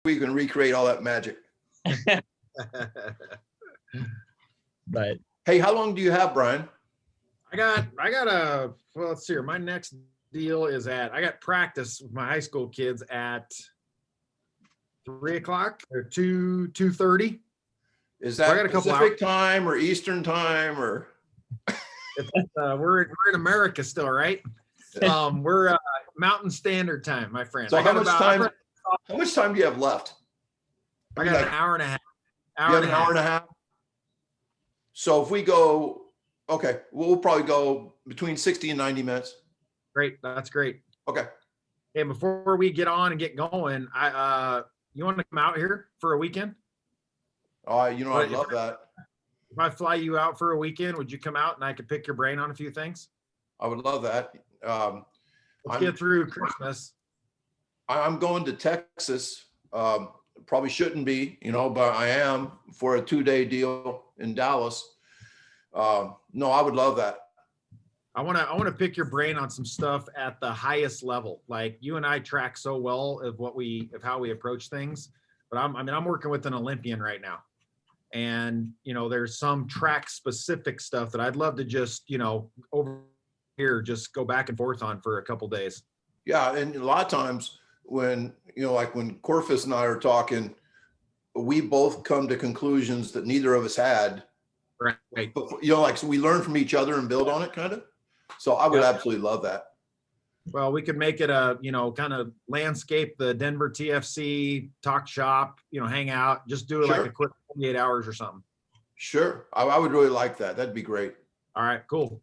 we can recreate all that magic. But hey, how long do you have, Brian? I got well, let's see here. My next deal is I got practice with my high school kids at 3:00 or 2:30. Is that I got a couple Pacific time or Eastern time or? We're in America still, right? We're Mountain Standard Time, my friend. So how much time do you have left? I got an hour and a half. You have an hour and a half? So if we go, okay, we'll probably go between 60 and 90 minutes. Great, that's great. Okay. Hey, before we get on and get going, you want to come out here for a weekend? I'd love that. If I fly you out for a weekend, would you come out and I could pick your brain on a few things? I would love that. Let's get through Christmas. I'm going to Texas. Probably shouldn't be, but I am for a 2-day deal in Dallas. No, I would love that. I want to pick your brain on some stuff at the highest level. Like you and I track so well of how we approach things, but I'm working with an Olympian right now. And, there's some track specific stuff that I'd love to just, over here, just go back and forth on for a couple days. Yeah. And a lot of times when, like when Corfus and I are talking, we both come to conclusions that neither of us had. Right. But, so we learn from each other and build on it kind of. So I would absolutely love that. Well, we could make it a, kind of landscape the Denver TFC, talk shop, hang out, just do it like a quick 48 hours or something. Sure. I would really like that. That'd be great. All right, cool.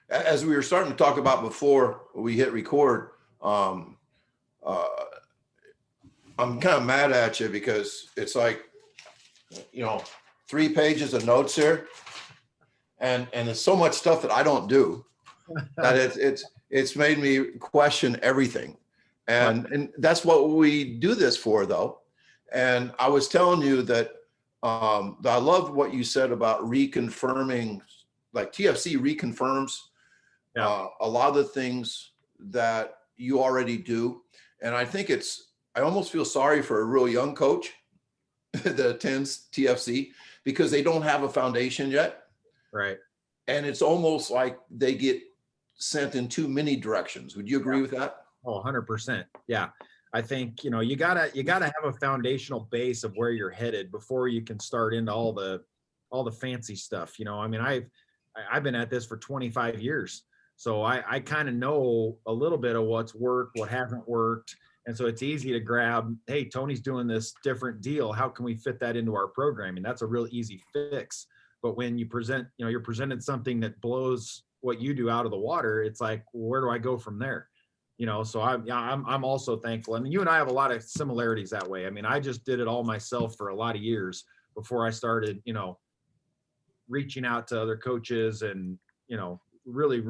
As we were starting to talk about before we hit record, I'm kind of mad at you because it's like, 3 pages of notes here. And there's so much stuff that I don't do that it's made me question everything. And that's what we do this for though. And I was telling you that I loved what you said about reconfirming, like TFC reconfirms a lot of the things that you already do. And I think I almost feel sorry for a real young coach that attends TFC because they don't have a foundation yet. Right. And it's almost like they get sent in too many directions. Would you agree with that? Oh, 100%. Yeah. I think, you gotta have a foundational base of where you're headed before you can start into all the fancy stuff. I've been at this for 25 years. So I kind of know a little bit of what's worked, what hasn't worked. And so it's easy to grab, hey, Tony's doing this different deal. How can we fit that into our programming? That's a real easy fix. But when you present, you're presented something that blows what you do out of the water, it's like, where do I go from there? So I'm also thankful. I mean, you and I have a lot of similarities that way. I mean, I just did it all myself for a lot of years before I started, reaching out to other coaches and, really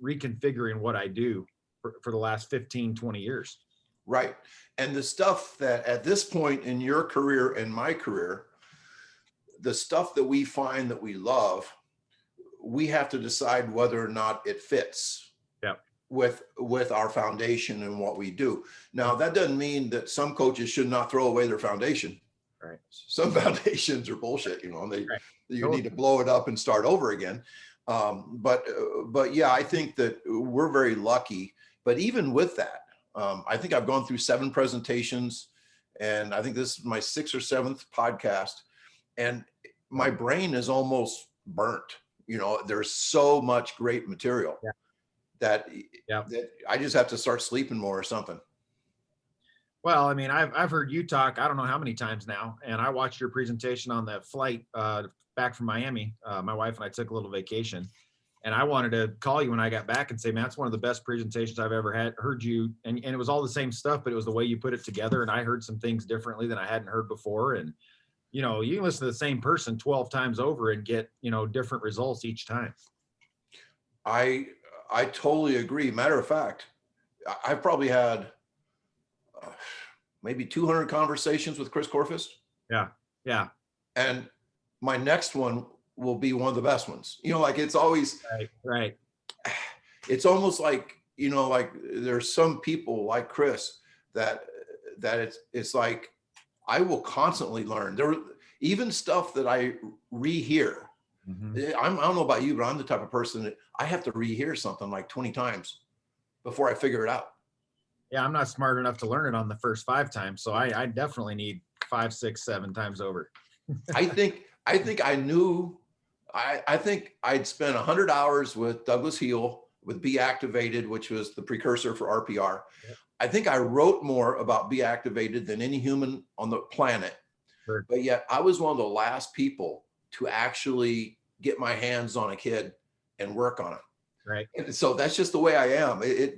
reconfiguring what I do for the last 15, 20 years. Right. And the stuff that at this point in your career and my career, the stuff that we find that we love, we have to decide whether or not it fits with our foundation and what we do. Now, that doesn't mean that some coaches should not throw away their foundation. Right. Some foundations are bullshit, you need to blow it up and start over again. But yeah, I think that we're very lucky. But even with that, I think I've gone through 7 presentations, and I think this is my 6th or 7th podcast. And my brain is almost burnt. There's so much great material that I just have to start sleeping more or something. Well, I mean, I've heard you talk, I don't know how many times now, and I watched your presentation on the flight back from Miami. My wife and I took a little vacation, and I wanted to call you when I got back and say, man, that's one of the best presentations I've ever heard you. And it was all the same stuff, but it was the way you put it together. And I heard some things differently than I hadn't heard before. And you can listen to the same person 12 times over and get, different results each time. I totally agree. Matter of fact, I've probably had maybe 200 conversations with Chris Corfus. Yeah. Yeah. And my next one will be one of the best ones. It's always right. It's almost like, like there's some people like Chris that it's like I will constantly learn. There even stuff that I rehear. I don't know about you, but I'm the type of person that I have to rehear something like 20 times before I figure it out. Yeah, I'm not smart enough to learn it on the first 5 times, so I definitely need 5, 6, 7 times over. I think I knew. I think I'd spent 100 hours with Douglas Heel with Be Activated, which was the precursor for RPR. Yep. I think I wrote more about Be Activated than any human on the planet. Sure. But yet I was one of the last people to actually get my hands on a kid and work on it. Right. And so that's just the way I am. It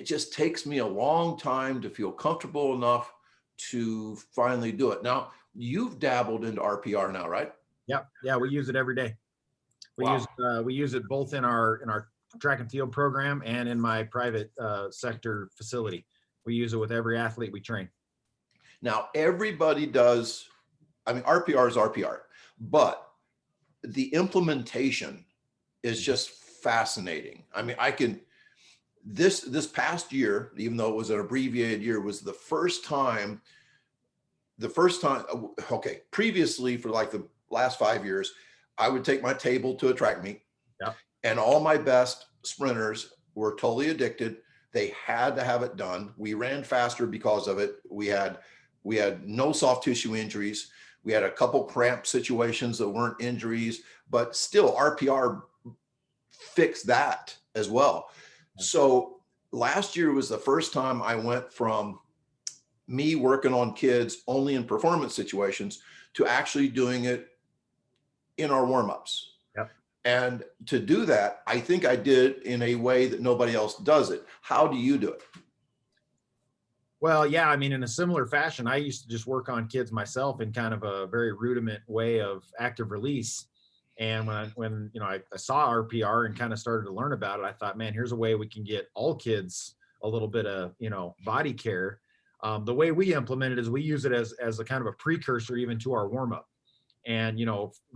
just takes me a long time to feel comfortable enough to finally do it. Now, you've dabbled into RPR now, right? Yeah, we use it every day. We use it both in our track and field program and in my private sector facility. We use it with every athlete we train. Now, everybody does. I mean, RPR is RPR, but the implementation is just fascinating. I mean, this past year, even though it was an abbreviated year, was the first time, okay, previously for like the last 5 years, I would take my table to a track meet. Yeah. And all my best sprinters were totally addicted. They had to have it done. We ran faster because of it. We had no soft tissue injuries. We had a couple cramp situations that weren't injuries, but still RPR fixed that as well. So last year was the first time I went from me working on kids only in performance situations to actually doing it in our warm-ups. Yep. And to do that, I think I did in a way that nobody else does it. How do you do it? Well, yeah, I mean, in a similar fashion, I used to just work on kids myself in kind of a very rudiment way of active release. And when I saw RPR and kind of started to learn about it, I thought, man, here's a way we can get all kids a little bit of, body care. The way we implement it is we use it as a kind of a precursor even to our warm-up. And,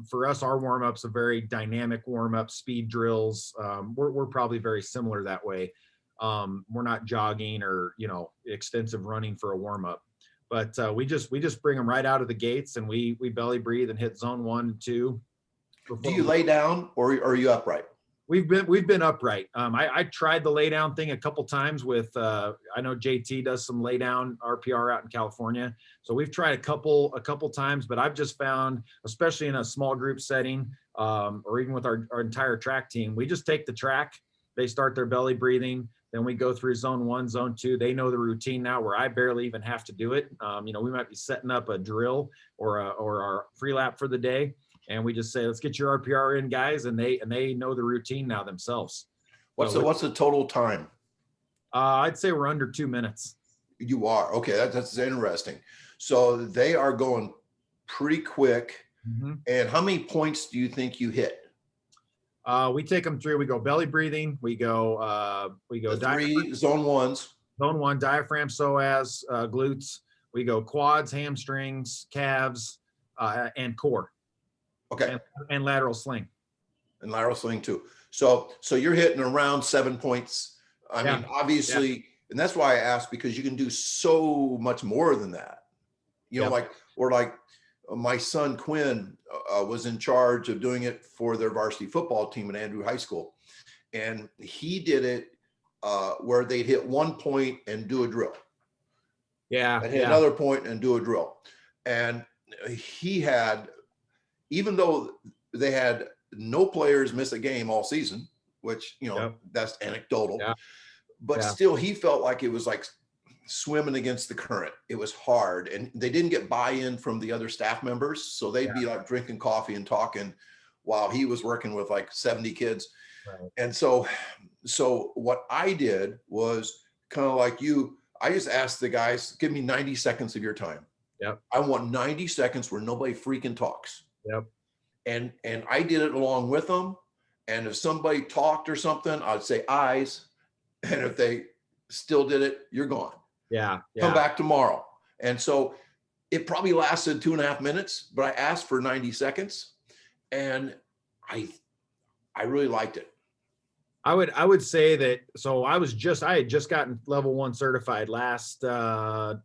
for us, our warm-up's a very dynamic warm-up, speed drills. We're probably very similar that way. We're not jogging or, extensive running for a warm-up, but we just bring them right out of the gates, and we belly breathe and hit zone 1 and 2. Do you lay down or are you upright? We've been upright. I tried the lay down thing a couple times with, I know JT does some lay down RPR out in California. So we've tried a couple times, but I've just found, especially in a small group setting, or even with our entire track team, we just take the track, they start their belly breathing. Then we go through zone 1, zone 2. They know the routine now where I barely even have to do it. We might be setting up a drill or our free lap for the day. And we just say, let's get your RPR in, guys. And they know the routine now themselves. What's the total time? I'd say we're under 2 minutes. You are. Okay. That's interesting. So they are going pretty quick. Mm-hmm. And how many points do you think you hit? We take them through. We go belly breathing. We go the 3 zone 1s. Zone 1, diaphragm, psoas, glutes. We go quads, hamstrings, calves, and core. Okay. And lateral sling. And lateral sling too. So you're hitting around 7 points. I mean, obviously, and that's why I asked, because you can do so much more than that. Like my son Quinn was in charge of doing it for their varsity football team at Andrew High School. And he did it where they'd hit 1 point and do a drill. Yeah. And hit another point and do a drill. And he had, even though they had no players miss a game all season, which, that's anecdotal, but still he felt like it was like swimming against the current. It was hard, and they didn't get buy-in from the other staff members. So they'd be like drinking coffee and talking while he was working with like 70 kids. Right. And so what I did was kind of like you, I just asked the guys, give me 90 seconds of your time. Yep. I want 90 seconds where nobody freaking talks. Yep. And I did it along with them. And if somebody talked or something, I'd say eyes. And if they still did it, you're gone. Yeah. Come back tomorrow. And so it probably lasted 2.5 minutes, but I asked for 90 seconds and I really liked it. I would say that. So I had just gotten level 1 certified last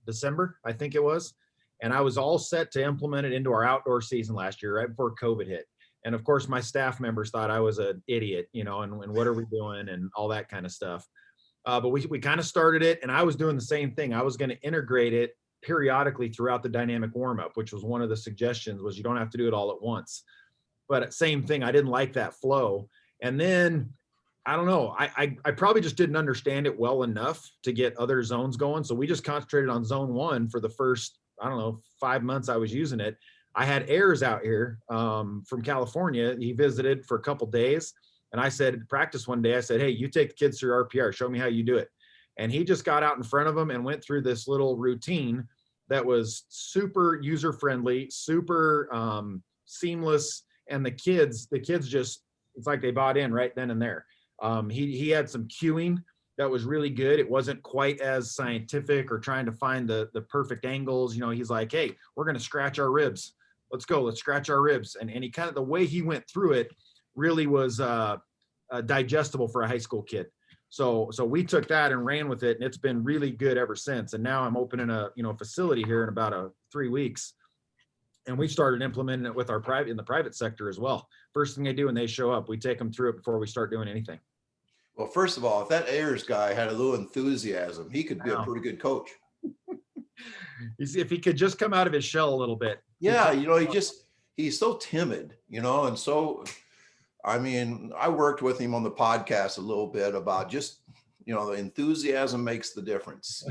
December, I think it was, and I was all set to implement it into our outdoor season last year, right before COVID hit. And of course, my staff members thought I was an idiot, and what are we doing and all that kind of stuff. But we kind of started it, and I was doing the same thing. I was going to integrate it periodically throughout the dynamic warm up, which was one of the suggestions, was you don't have to do it all at once. But same thing, I didn't like that flow. And then I don't know, I probably just didn't understand it well enough to get other zones going. So we just concentrated on zone 1 for the first, I don't know, 5 months I was using it. I had Ayers out here from California. He visited for a couple days. And I said, practice one day, I said, hey, you take the kids through RPR, show me how you do it. And he just got out in front of them and went through this little routine that was super user-friendly, super seamless. And the kids just, it's like they bought in right then and there. He had some cueing that was really good. It wasn't quite as scientific or trying to find the perfect angles. He's like, hey, we're going to scratch our ribs. Let's go. Let's scratch our ribs. And he kind of, the way he went through it really was digestible for a high school kid. So we took that and ran with it, and it's been really good ever since. And now I'm opening a facility here in about 3 weeks, and we started implementing it with our in the private sector as well. First thing they do when they show up, we take them through it before we start doing anything. Well, first of all, if that Ayers guy had a little enthusiasm, he could be a pretty good coach. If he could just come out of his shell a little bit. Yeah, he's so timid, and so, I mean, I worked with him on the podcast a little bit about just, the enthusiasm makes the difference,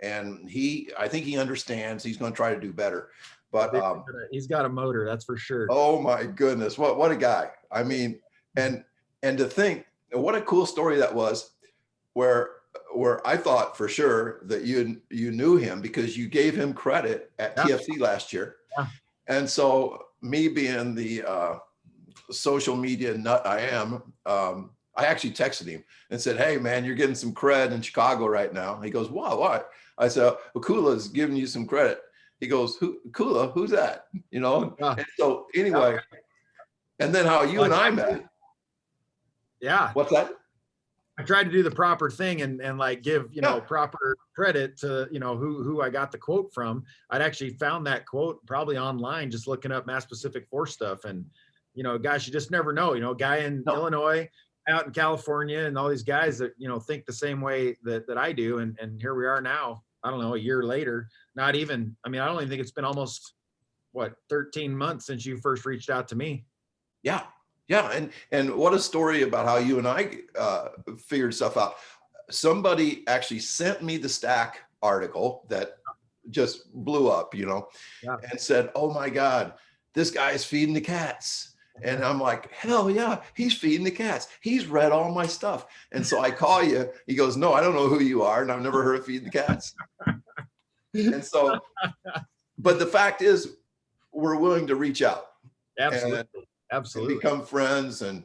and I think he understands. He's going to try to do better, but he's got a motor, that's for sure. Oh my goodness, what a guy! I mean, and to think, what a cool story that was, where I thought for sure that you knew him because you gave him credit at TFC last year. Yeah. And so, me being the social media nut I am, I actually texted him and said, hey man, you're getting some cred in Chicago right now. He goes, wow, what? I said, well, Kula's giving you some credit. He goes, Kula, who's that? And so anyway, and then how you and I met. Yeah. What's that? I tried to do the proper thing and like give, proper credit to, who I got the quote from. I'd actually found that quote probably online, just looking up Mass Pacific Force stuff. And, guys, you just never know, guy in Illinois, out in California, and all these guys that, think the same way that I do. And here we are now, I don't know, a year later, not even, I don't even think it's been almost 13 months since you first reached out to me. Yeah. Yeah. And what a story about how you and I figured stuff out. Somebody actually sent me the Stack article that just blew up, and said, oh my God, this guy is feeding the cats. And I'm like, hell yeah, he's feeding the cats. He's read all my stuff. And so I call you. He goes, no, I don't know who you are. And I've never heard of feeding the cats. And so, but the fact is, we're willing to reach out. Absolutely. Absolutely. And become friends and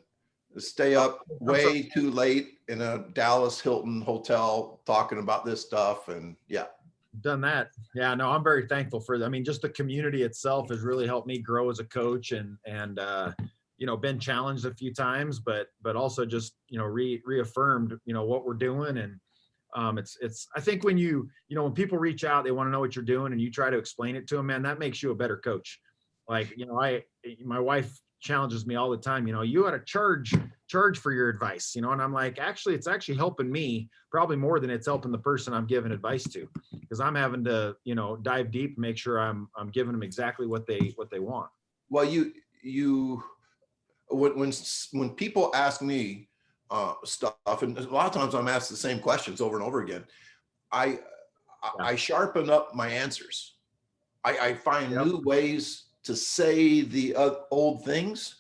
stay up way too late in a Dallas Hilton hotel talking about this stuff. And yeah. Done that. Yeah, no, I'm very thankful for that. Just the community itself has really helped me grow as a coach and been challenged a few times, but also just, reaffirmed, what we're doing. And it's, I think when when people reach out, they want to know what you're doing and you try to explain it to them, man, that makes you a better coach. Like, my wife challenges me all the time, you ought to charge for your advice, and I'm like, actually, it's actually helping me probably more than it's helping the person I'm giving advice to, because I'm having to, dive deep and make sure I'm giving them exactly what they want. Well, when people ask me stuff, and a lot of times I'm asked the same questions over and over again, I sharpen up my answers. I find new ways to say the old things.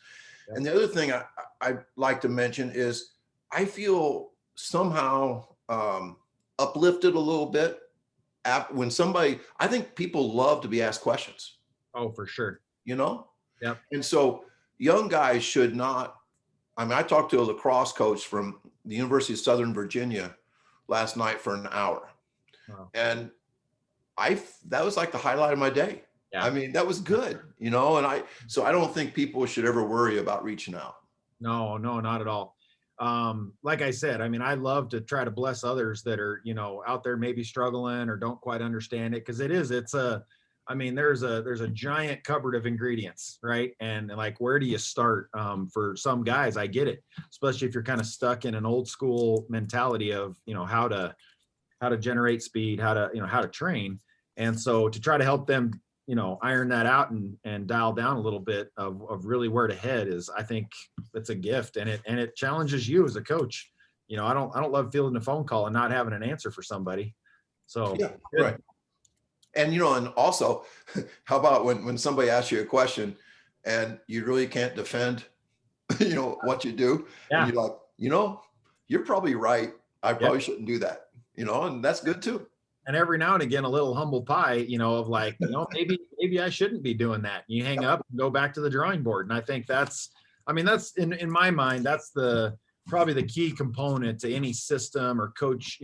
Yep. And the other thing I like to mention is I feel somehow uplifted a little bit when I think people love to be asked questions. Oh, for sure. Yep. And so young guys should not, I talked to a lacrosse coach from the University of Southern Virginia last night for an hour. Wow. And that was like the highlight of my day. Yeah. That was good, so I don't think people should ever worry about reaching out. No, not at all. like I said, I mean, I love to try to bless others that are, out there maybe struggling or don't quite understand it. Cause I mean, there's a giant cupboard of ingredients, right? And like, where do you start? For some guys, I get it, especially if you're kind of stuck in an old school mentality of, how to generate speed, how to train. And so to try to help them, iron that out and dial down a little bit of really where to head is, I think it's a gift, and it challenges you as a coach. I don't love fielding a phone call and not having an answer for somebody. So Yeah, good. right. And, and also, how about when somebody asks you a question and you really can't defend, what you do, Yeah. and you're like, you're probably right. I probably shouldn't do that, and that's good too. And every now and again, a little humble pie, of like, maybe I shouldn't be doing that. You hang up and go back to the drawing board. And I think that's in my mind, that's probably the key component to any system or coach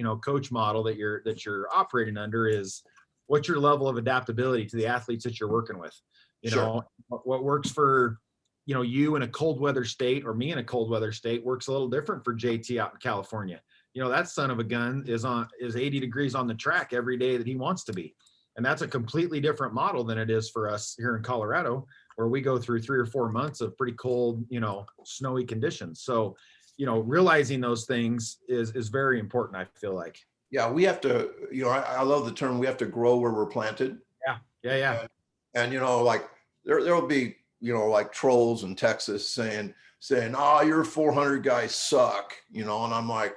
model that you're operating under is what's your level of adaptability to the athletes that you're working with. What works for, you in a cold weather state or me in a cold weather state works a little different for JT out in California. That son of a gun is 80 degrees on the track every day that he wants to be. And that's a completely different model than it is for us here in Colorado, where we go through 3 or 4 months of pretty cold, snowy conditions. So, realizing those things is very important, I feel like. Yeah, we have to, I love the term, we have to grow where we're planted. Yeah. And like there'll be, like trolls in Texas saying, oh, your 400 guys suck, and I'm like,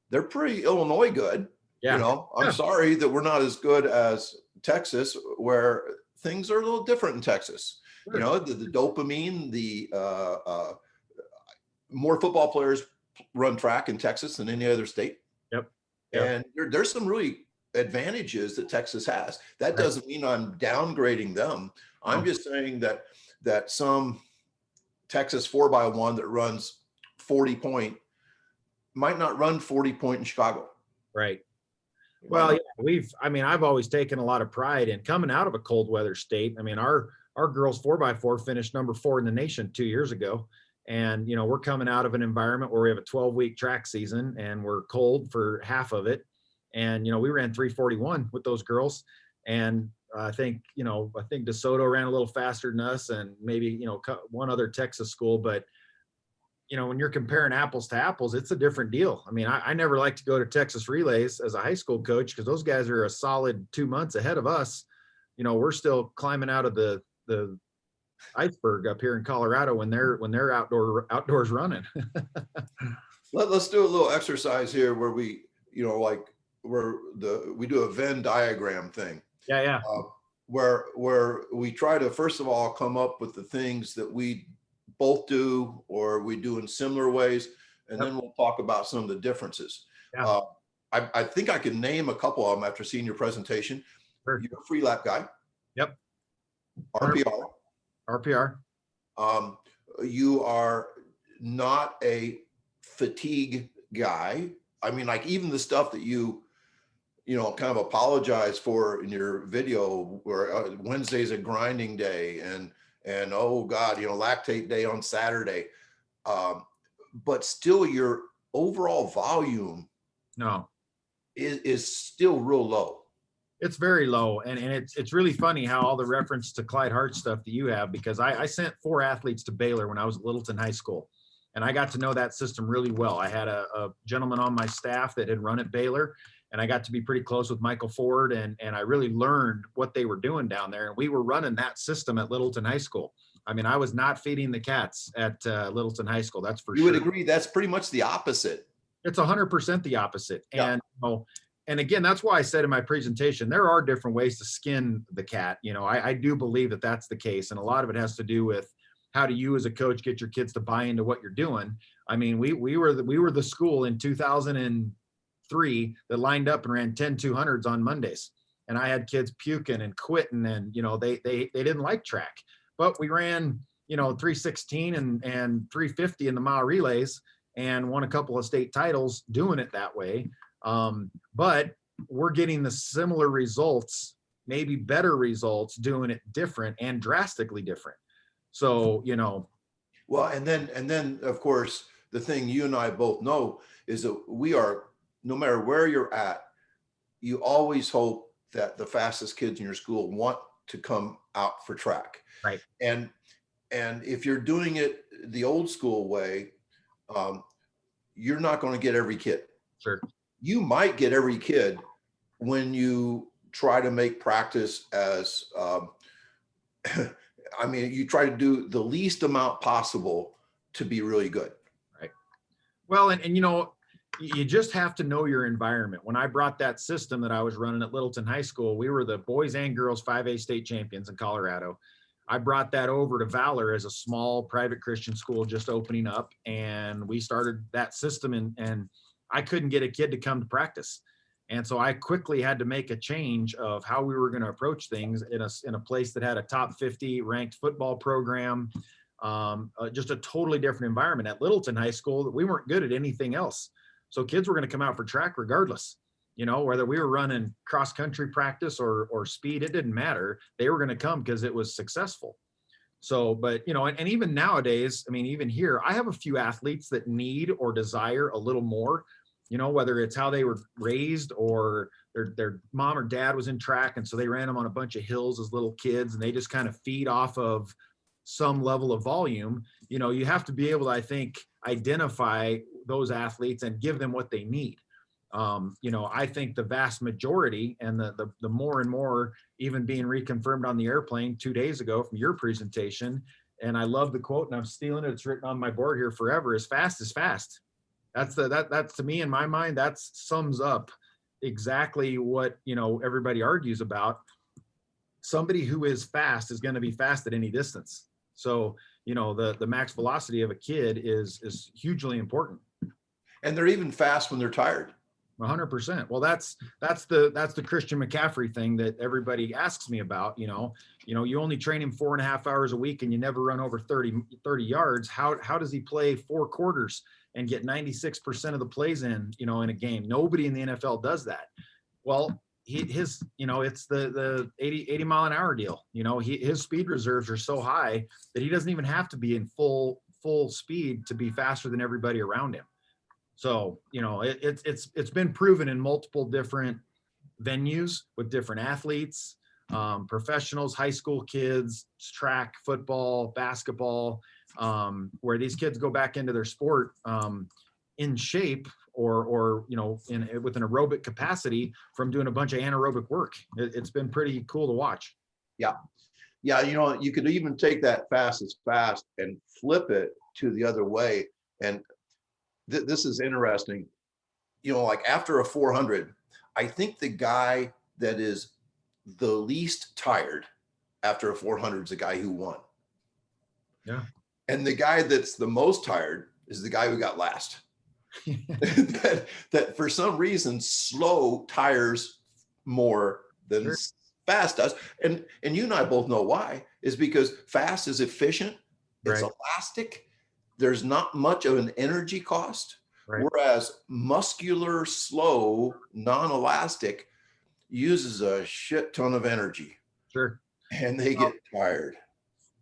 they're pretty Illinois good. Yeah. I'm sorry that we're not as good as Texas, where things are a little different in Texas. Sure. The dopamine, the more football players run track in Texas than any other state. Yep. And there's some really advantages that Texas has. That doesn't mean I'm downgrading them. I'm just saying that some Texas 4x1 that runs 40 point might not run 40 point in Chicago. Right. Well, yeah, I've always taken a lot of pride in coming out of a cold weather state. I mean, our girls 4x4 finished number 4 in the nation 2 years ago. And, we're coming out of an environment where we have a 12-week track season and we're cold for half of it. And, we ran 3:41 with those girls. And I think DeSoto ran a little faster than us and maybe, one other Texas school, but when you're comparing apples to apples, it's a different deal. I mean, I never like to go to Texas relays as a high school coach because those guys are a solid 2 months ahead of us. We're still climbing out of the iceberg up here in Colorado when they're outdoors running. Let's do a little exercise here where we, we do a Venn diagram thing. Yeah. Where we try to, first of all, come up with the things that we both do or we do in similar ways, and then we'll talk about some of the differences. I think I can name a couple of them after seeing your presentation. Sure. You're a free lap guy. Yep. RPR. You are not a fatigue guy. I mean, like even the stuff that you kind of apologize for in your video where Wednesday's a grinding day and oh God, lactate day on Saturday. But still your overall volume is still real low. It's very low. And it's really funny how all the reference to Clyde Hart stuff that you have, because I sent 4 athletes to Baylor when I was at Littleton High School. And I got to know that system really well. I had a gentleman on my staff that had run at Baylor, and I got to be pretty close with Michael Ford, and I really learned what they were doing down there. And we were running that system at Littleton High School. I mean, I was not feeding the cats at Littleton High School. That's for sure. You would agree that's pretty much the opposite. It's 100% the opposite. Yeah. And again, that's why I said in my presentation, there are different ways to skin the cat. I do believe that that's the case. And a lot of it has to do with how do you as a coach get your kids to buy into what you're doing? I mean, we were the school in 2003 that lined up and ran 10 200s on Mondays. And I had kids puking and quitting, and, they didn't like track, but we ran, 316 and 350 in the mile relays and won a couple of state titles doing it that way. But we're getting the similar results, maybe better results, doing it different and drastically different. So, Well, and then of course, the thing you and I both know is that we are, no matter where you're at, you always hope that the fastest kids in your school want to come out for track. Right. And if you're doing it the old school way, you're not going to get every kid. Sure. You might get every kid when you try to make practice as, I mean, you try to do the least amount possible to be really good. Right. Well, and you know, you just have to know your environment. When I brought that system that I was running at Littleton High School, we were the boys and girls 5A state champions in Colorado. I brought that over to Valor as a small private Christian school just opening up, and we started that system, and I couldn't get a kid to come to practice. And so I quickly had to make a change of how we were going to approach things in a place that had a top 50 ranked football program, just a totally different environment. At Littleton High School, we weren't good at anything else. So kids were going to come out for track regardless, you know, whether we were running cross country practice or speed, it didn't matter. They were going to come because it was successful. So, but, you know, and even nowadays, I mean, even here, I have a few athletes that need or desire a little more, you know, whether it's how they were raised or their mom or dad was in track. And so they ran them on a bunch of hills as little kids, and they just kind of feed off of some level of volume. You know, you have to be able to, I think, identify those athletes and give them what they need. You know, I think the vast majority, and the more and more even being reconfirmed on the airplane 2 days ago from your presentation, and I love the quote, and I'm stealing it, it's written on my board here forever: "As fast as fast." That's that's to me, in my mind, that sums up exactly what, you know, everybody argues about. Somebody who is fast is going to be fast at any distance. So, you know, the max velocity of a kid is hugely important. And they're even fast when they're tired. 100%. Well, that's the Christian McCaffrey thing that everybody asks me about. You know, you only train him 4.5 hours a week and you never run over 30 yards. How does he play 4 quarters and get 96% of the plays in, you know, in a game? Nobody in the NFL does that. Well, his, you know, it's the 80 mile an hour deal. You know, his speed reserves are so high that he doesn't even have to be in full speed to be faster than everybody around him. So, you know, it's been proven in multiple different venues with different athletes, professionals, high school kids, track, football, basketball, where these kids go back into their sport in shape or you know, with an aerobic capacity from doing a bunch of anaerobic work. It's been pretty cool to watch. Yeah. Yeah. You know, you could even take that fast as fast and flip it to the other way. And this is interesting. You know, like after a 400, I think the guy that is the least tired after a 400 is the guy who won. Yeah. And the guy that's the most tired is the guy who got last. that for some reason slow tires more than Sure. fast does. And you and I both know why, is because fast is efficient, it's Right. elastic, there's not much of an energy cost. Right. Whereas muscular, slow, non-elastic uses a shit ton of energy. Sure. And they get tired.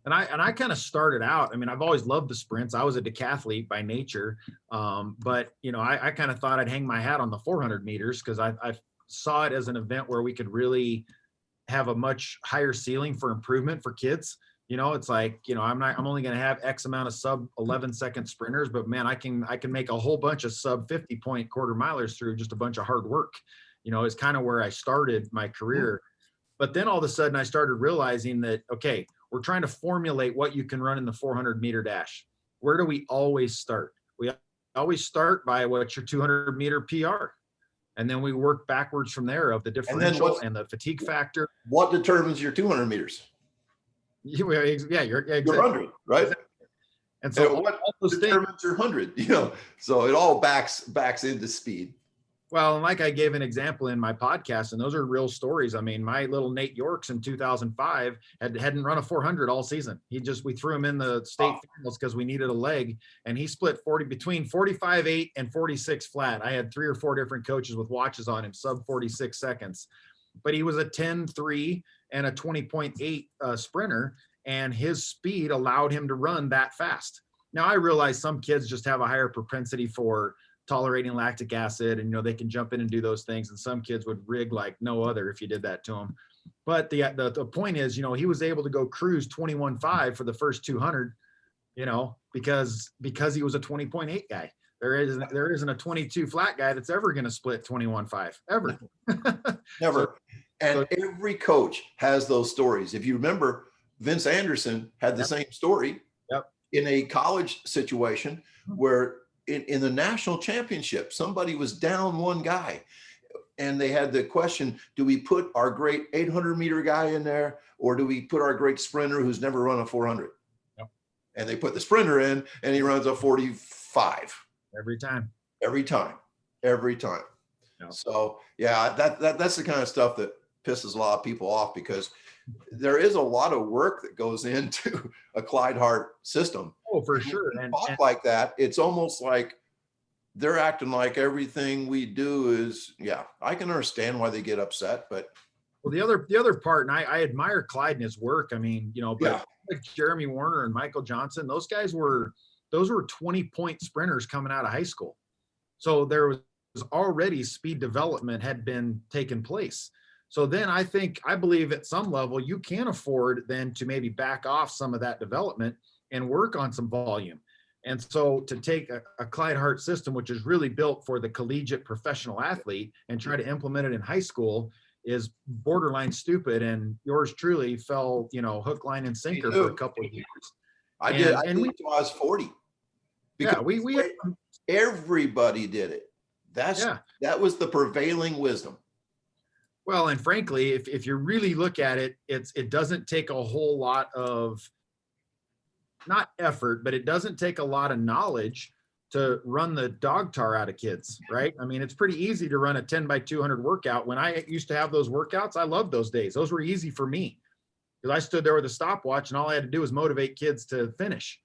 And I kind of started out, I mean, I've always loved the sprints. I was a decathlete by nature. But, you know, I kind of thought I'd hang my hat on the 400 meters because I saw it as an event where we could really have a much higher ceiling for improvement for kids. You know, it's like, you know, I'm only going to have X amount of sub 11-second sprinters, but man, I can make a whole bunch of sub 50-point quarter milers through just a bunch of hard work. You know, it's kind of where I started my career. But then all of a sudden I started realizing that, okay, we're trying to formulate what you can run in the 400 meter dash. Where do we always start? We always start by what's your 200 meter PR. And then we work backwards from there of the differential and the fatigue factor. What determines your 200 meters? Yeah, you're exactly. Your 100, right? Exactly. And so and what all those determines your 100, you know, so it all backs into speed. Well, and like I gave an example in my podcast, and those are real stories. I mean, my little Nate Yorks in 2005 hadn't run a 400 all season. We threw him in the state finals because we needed a leg, and he split between 45.8 and 46 flat. I had 3 or 4 different coaches with watches on him, sub 46 seconds. But he was a 10.3 and a 20.8 sprinter, and his speed allowed him to run that fast. Now I realize some kids just have a higher propensity for tolerating lactic acid, and they can jump in and do those things, and some kids would rig like no other if you did that to them. But the point is, he was able to go cruise 21.5 for the first 200, because he was a 20.8 guy. There isn't a 22 flat guy that's ever going to split 21.5 ever. Never. And every coach has those stories. If you remember, Vince Anderson had the same story in a college situation where in the national championship, somebody was down one guy. And they had the question, do we put our great 800-meter guy in there, or do we put our great sprinter who's never run a 400? Yep. And they put the sprinter in, and he runs a 45. Every time. Yep. So, yeah, that's the kind of stuff that pisses a lot of people off, because there is a lot of work that goes into a Clyde Hart system. Oh, for sure. And like that, it's almost like they're acting like everything we do is, I can understand why they get upset, but. Well, the other part, and I admire Clyde and his work. I mean, but like Jeremy Warner and Michael Johnson, those were 20-point sprinters coming out of high school. So there was already speed development had been taking place. So then I believe at some level you can afford then to maybe back off some of that development and work on some volume. And so to take a Clyde Hart system, which is really built for the collegiate professional athlete, and try to implement it in high school is borderline stupid. And yours truly fell, hook, line, and sinker for a couple of years. I did until I was 40. Because everybody did it. That was the prevailing wisdom. Well, and frankly, if you really look at it, it doesn't take a whole lot of, not effort, but it doesn't take a lot of knowledge to run the dog tar out of kids, right? I mean, it's pretty easy to run a 10x200 workout. When I used to have those workouts, I loved those days. Those were easy for me because I stood there with a stopwatch and all I had to do was motivate kids to finish,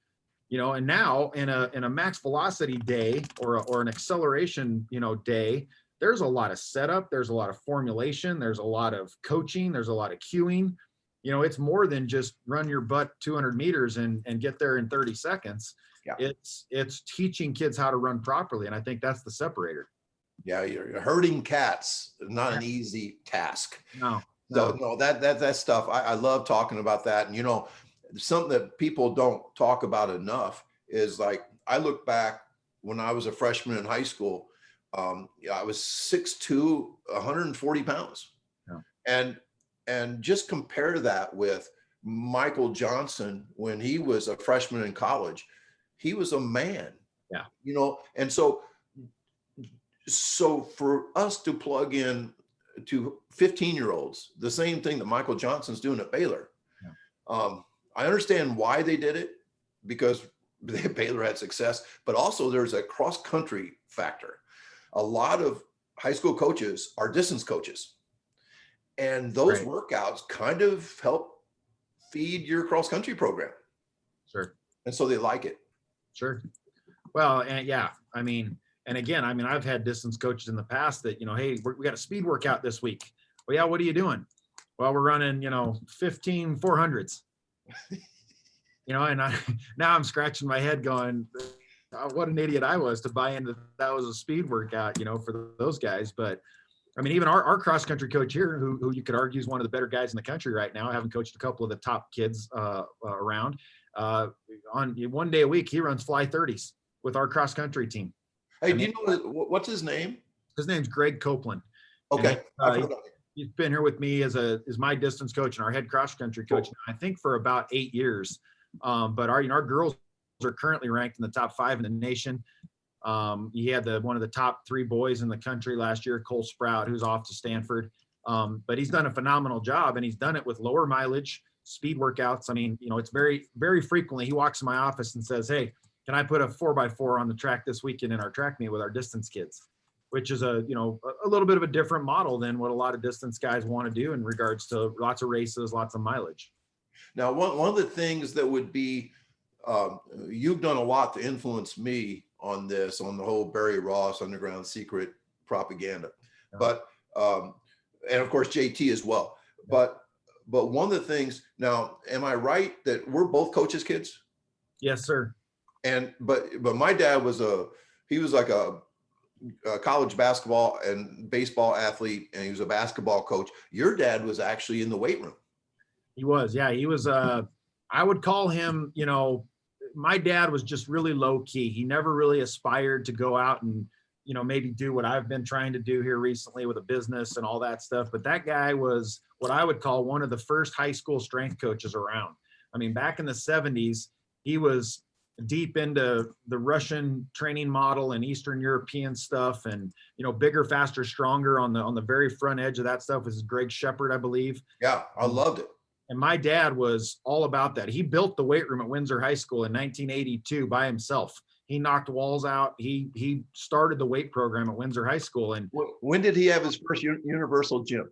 and now in a max velocity day or an acceleration, day, there's a lot of setup, there's a lot of formulation, there's a lot of coaching, there's a lot of cueing. It's more than just run your butt 200 meters and get there in 30 seconds. Yeah. It's teaching kids how to run properly. And I think that's the separator. Yeah. You're herding cats, not an easy task. No. So that stuff, I love talking about that. And, something that people don't talk about enough is like, I look back when I was a freshman in high school, I was 6'2", 140 pounds. Yeah. And just compare that with Michael Johnson when he was a freshman in college. He was a man. Yeah. And so for us to plug in to 15-year-olds, the same thing that Michael Johnson's doing at Baylor. Yeah. I understand why they did it, because Baylor had success, but also there's a cross-country factor. A lot of high school coaches are distance coaches. And those workouts kind of help feed your cross-country program. Sure. And so they like it. Sure. Well, and again, I've had distance coaches in the past that, hey, we got a speed workout this week. Well, yeah, what are you doing? Well, we're running, 15 400s. And now I'm scratching my head going, what an idiot I was to buy into that was a speed workout, for those guys. But even our cross-country coach here, who you could argue is one of the better guys in the country right now, having coached a couple of the top kids around, on one day a week, he runs fly 30s with our cross-country team. Hey, do you know what's his name? His name's Greg Copeland. Okay. He's been here with me as my distance coach and our head cross-country coach, I think for about 8 years. But our girls are currently ranked in the top 5 in the nation. He had one of the top 3 boys in the country last year, Cole Sprout, who's off to Stanford. But he's done a phenomenal job, and he's done it with lower mileage speed workouts. It's very, very frequently he walks in my office and says, hey, can I put a 4x4 on the track this weekend in our track meet with our distance kids, which is a little bit of a different model than what a lot of distance guys want to do in regards to lots of races, lots of mileage. Now, one of the things that would be, you've done a lot to influence me on this, on the whole Barry Ross underground secret propaganda, but, and of course, JT as well. But one of the things now, am I right that we're both coaches' kids? Yes, sir. But my dad was he was like a college basketball and baseball athlete, and he was a basketball coach. Your dad was actually in the weight room. He was, yeah, he was. I would call him, my dad was just really low key. He never really aspired to go out and, maybe do what I've been trying to do here recently with a business and all that stuff. But that guy was what I would call one of the first high school strength coaches around. I mean, back in the 70s, he was deep into the Russian training model and Eastern European stuff, and bigger, faster, stronger. On the very front edge of that stuff was Greg Shepard, I believe. Yeah, I loved it. And my dad was all about that. He built the weight room at Windsor High School in 1982 by himself. He knocked walls out. He started the weight program at Windsor High School. And when did he have his first universal gym?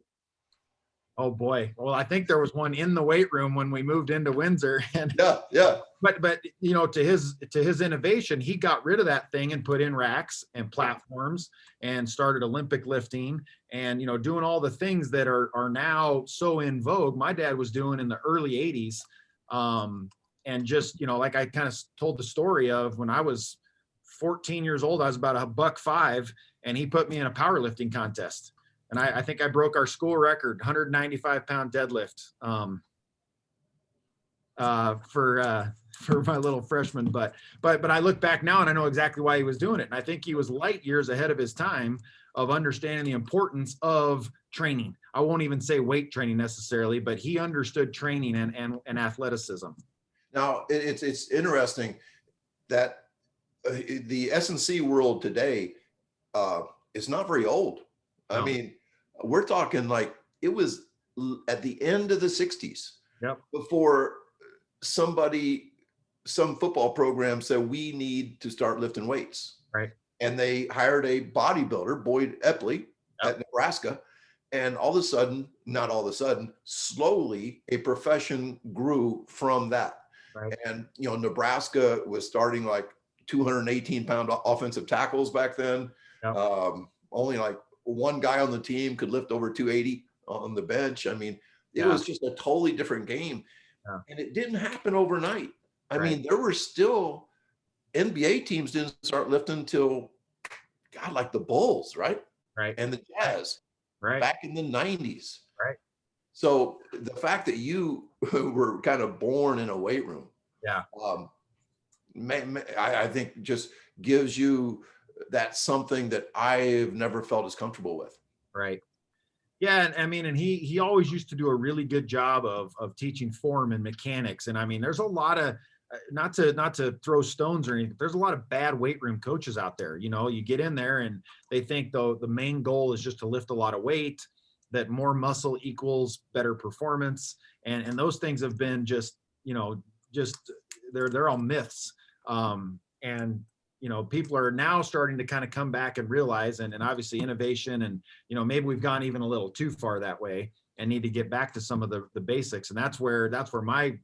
oh boy, well, I think there was one in the weight room when we moved into Windsor. And yeah. But to his innovation, he got rid of that thing and put in racks and platforms and started Olympic lifting and doing all the things that are now so in vogue. My dad was doing in the early 80s. And just, like I kind of told the story of when I was 14 years old, I was about $105, and he put me in a powerlifting contest. And I think I broke our school record, 195-pound deadlift for my little freshman. But I look back now and I know exactly why he was doing it. And I think he was light years ahead of his time of understanding the importance of training. I won't even say weight training necessarily, but he understood training and athleticism. Now, it's interesting that the S&C world today is not very old. No. I mean, we're talking like it was at the end of the 60s. Yep. Before some football program said we need to start lifting weights. Right. And they hired a bodybuilder, Boyd Epley, at Nebraska. And not all of a sudden, slowly a profession grew from that. Right. And, Nebraska was starting like 218-pound offensive tackles back then. Yep. Only like one guy on the team could lift over 280 on the bench. I mean, it was just a totally different game. Yeah. And it didn't happen overnight. I mean, there were still NBA teams didn't start lifting until, God, like the Bulls, right? Right. And the Jazz, back in the 90s. Right. So the fact that you were kind of born in a weight room, I think just gives you that something that I've never felt as comfortable with. Right. Yeah. And I mean, and he always used to do a really good job of teaching form and mechanics. And I mean, there's a lot of, not to throw stones or anything, there's a lot of bad weight room coaches out there. You get in there and they think though the main goal is just to lift a lot of weight, that more muscle equals better performance. And those things have been just they're all myths. And people are now starting to kind of come back and realize, and obviously innovation, and maybe we've gone even a little too far that way and need to get back to some of the basics. And that's where my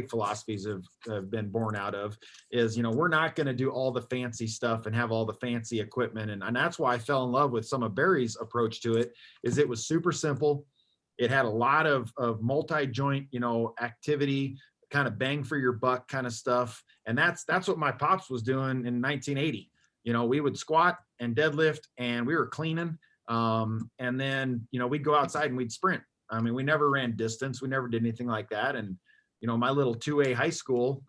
philosophies have been born out of is, we're not going to do all the fancy stuff and have all the fancy equipment. And that's why I fell in love with some of Barry's approach to it, is it was super simple. It had a lot of multi-joint, activity, kind of bang for your buck kind of stuff. And that's what my pops was doing in 1980. We would squat and deadlift and we were cleaning. And then, we'd go outside and we'd sprint. I mean, we never ran distance. We never did anything like that. And, my little 2A high school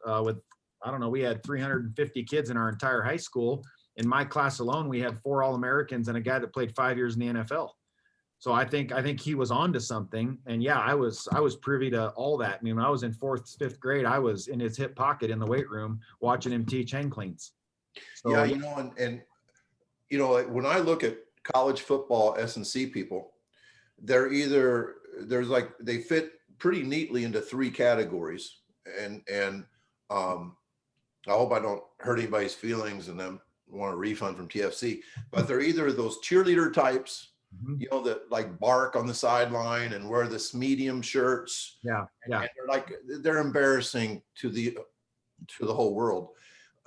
we had 350 kids in our entire high school. In my class alone, we had 4 All-Americans and a guy that played 5 years in the NFL. So I think he was onto something. And yeah, I was privy to all that. I mean, when I was in 4th, 5th grade, I was in his hip pocket in the weight room watching him teach hang cleans. So, yeah, when I look at college football S&C people, they fit pretty neatly into 3 categories. And I hope I don't hurt anybody's feelings and them want a refund from TFC, but they're either those cheerleader types, that like bark on the sideline and wear this medium shirts. Yeah. And they're embarrassing to the whole world.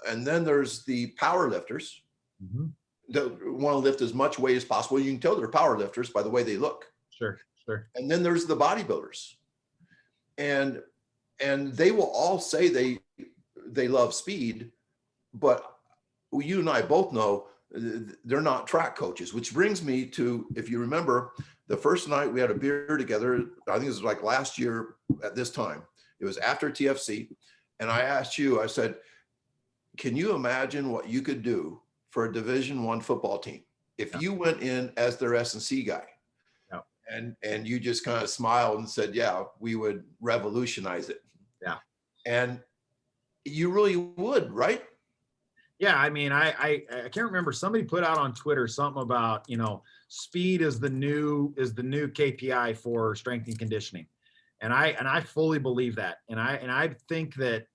And then there's the power lifters that want to lift as much weight as possible. You can tell they're power lifters by the way they look. Sure. And then there's the bodybuilders, and they will all say they love speed, but you and I both know they're not track coaches, which brings me to, if you remember, the first night we had a beer together, I think it was like last year at this time, it was after TFC. And I asked you, I said, can you imagine what you could do for a Division I football team if you went in as their S&C guy? And you just kind of smiled and said, yeah, we would revolutionize it. Yeah. And you really would, right? Yeah, I mean, I can't remember. Somebody put out on Twitter something about, speed is the new KPI for strength and conditioning, and I fully believe that. And I think that,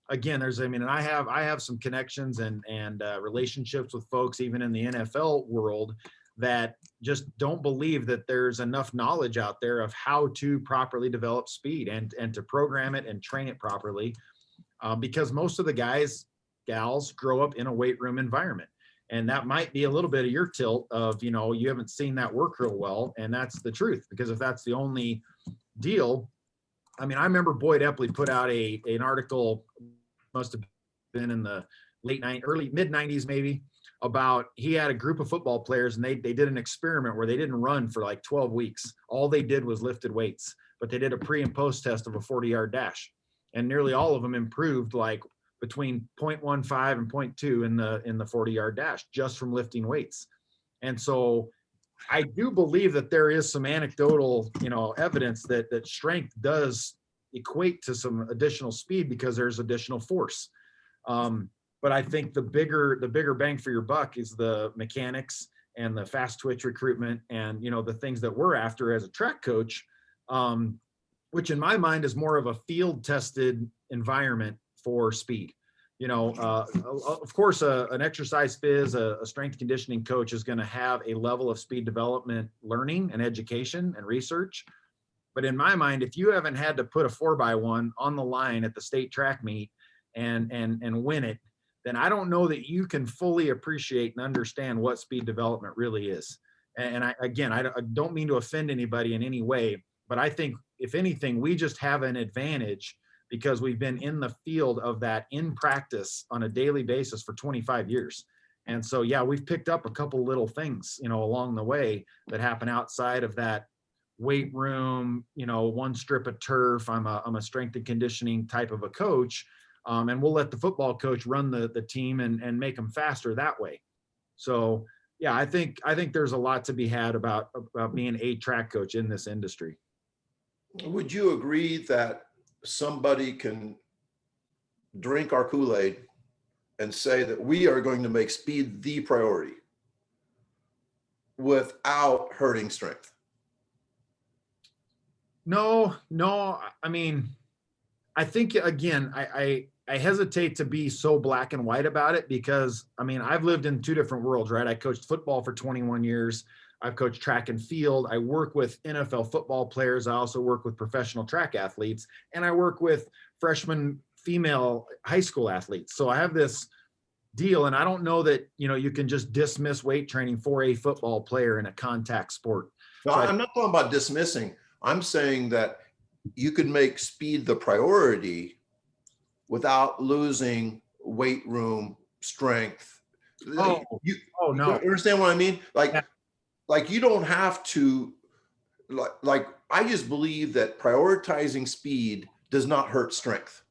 again, and I have some connections and relationships with folks even in the NFL world that just don't believe that there's enough knowledge out there of how to properly develop speed and to program it and train it properly, because most of the guys, gals grow up in a weight room environment. And that might be a little bit of your tilt of, you haven't seen that work real well. And that's the truth, because if that's the only deal, I mean, I remember Boyd Epley put out an article, must have been in the early mid 90s, maybe, about he had a group of football players and they did an experiment where they didn't run for like 12 weeks. All they did was lifted weights, but they did a pre and post test of a 40-yard dash. And nearly all of them improved like between 0.15 and 0.2 in the 40-yard dash just from lifting weights. And so I do believe that there is some anecdotal, evidence that strength does equate to some additional speed because there's additional force. But I think the bigger bang for your buck is the mechanics and the fast twitch recruitment and, the things that we're after as a track coach, which in my mind is more of a field tested environment for speed. Of course, an exercise phys, a strength conditioning coach is going to have a level of speed development, learning and education and research. But in my mind, if you haven't had to put a 4x1 on the line at the state track meet and win it, then I don't know that you can fully appreciate and understand what speed development really is. And I don't mean to offend anybody in any way, but I think if anything, we just have an advantage because we've been in the field of that in practice on a daily basis for 25 years. And so, yeah, we've picked up a couple little things, along the way that happen outside of that weight room, one strip of turf. I'm a strength and conditioning type of a coach. And we'll let the football coach run the team and make them faster that way. So, yeah, I think there's a lot to be had about being a track coach in this industry. Would you agree that somebody can drink our Kool-Aid and say that we are going to make speed the priority without hurting strength? No. I mean, I think, again, I hesitate to be so black and white about it because, I mean, I've lived in two different worlds, right? I coached football for 21 years. I've coached track and field. I work with NFL football players. I also work with professional track athletes, and I work with freshman female high school athletes. So I have this deal, and I don't know that, you can just dismiss weight training for a football player in a contact sport. No, So I'm not talking about dismissing. I'm saying that you could make speed the priority without losing weight room strength. no. You understand what I mean? Like you don't have to, like I just believe that prioritizing speed does not hurt strength.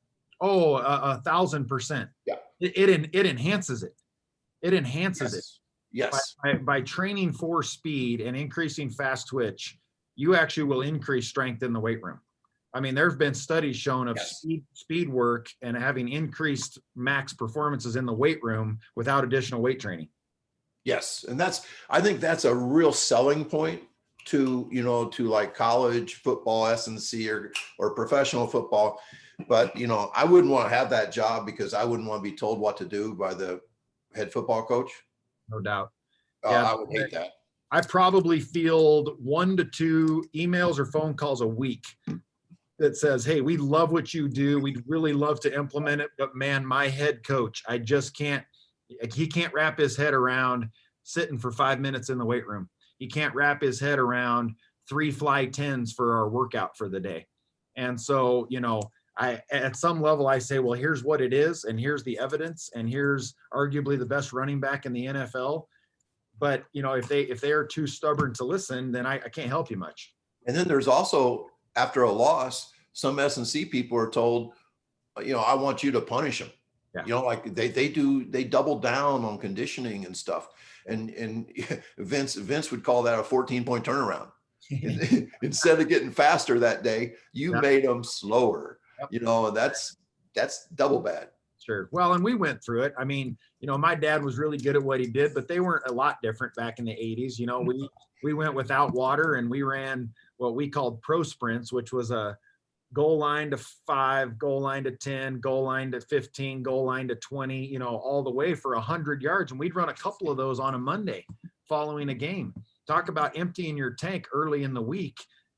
Oh, 1,000%. Yeah. It enhances it. It enhances it. Yes. By training for speed and increasing fast twitch, you actually will increase strength in the weight room. I mean, there have been studies shown of speed work and having increased max performances in the weight room without additional weight training. Yes. And I think that's a real selling point to like college football, S&C or professional football. But, I wouldn't want to have that job because I wouldn't want to be told what to do by the head football coach. No doubt. I would hate that. I probably field 1 to 2 emails or phone calls a week that says, hey, we love what you do. We'd really love to implement it. But man, my head coach, I just can't, he can't wrap his head around sitting for 5 minutes in the weight room. He can't wrap his head around 3 fly 10s for our workout for the day. And so, at some level, I say, well, here's what it is, and here's the evidence, and here's arguably the best running back in the NFL. But if they are too stubborn to listen, then I can't help you much. And then there's also, after a loss, some S&C people are told, I want you to punish them. Yeah. Like they double down on conditioning and stuff. And Vince would call that a 14-point turnaround. Instead of getting faster that day, you made them slower. Yep. And that's double bad. Sure. Well, and we went through it. I mean, my dad was really good at what he did, but they weren't a lot different back in the 80s. We went without water, and we ran what we called pro sprints, which was a goal line to 5, goal line to 10, goal line to 15, goal line to 20, all the way for 100 yards. And we'd run a couple of those on a Monday following a game. Talk about emptying your tank early in the week.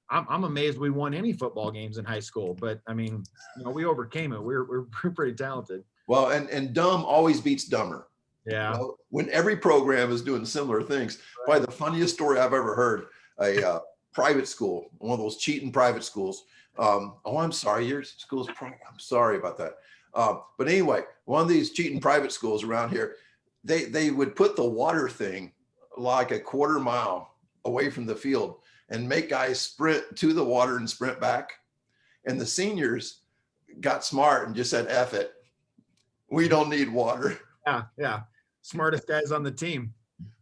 I'm amazed we won any football games in high school, but I mean, we overcame it. We're pretty talented. Well, and dumb always beats dumber. Yeah. When every program is doing similar things. Right. Probably the funniest story I've ever heard, a private school, one of those cheating private schools. I'm sorry, your school's private. I'm sorry about that. But anyway, one of these cheating private schools around here, they would put the water thing like a quarter mile away from the field and make guys sprint to the water and sprint back. And the seniors got smart and just said, F it. We don't need water. Yeah. Smartest guys on the team.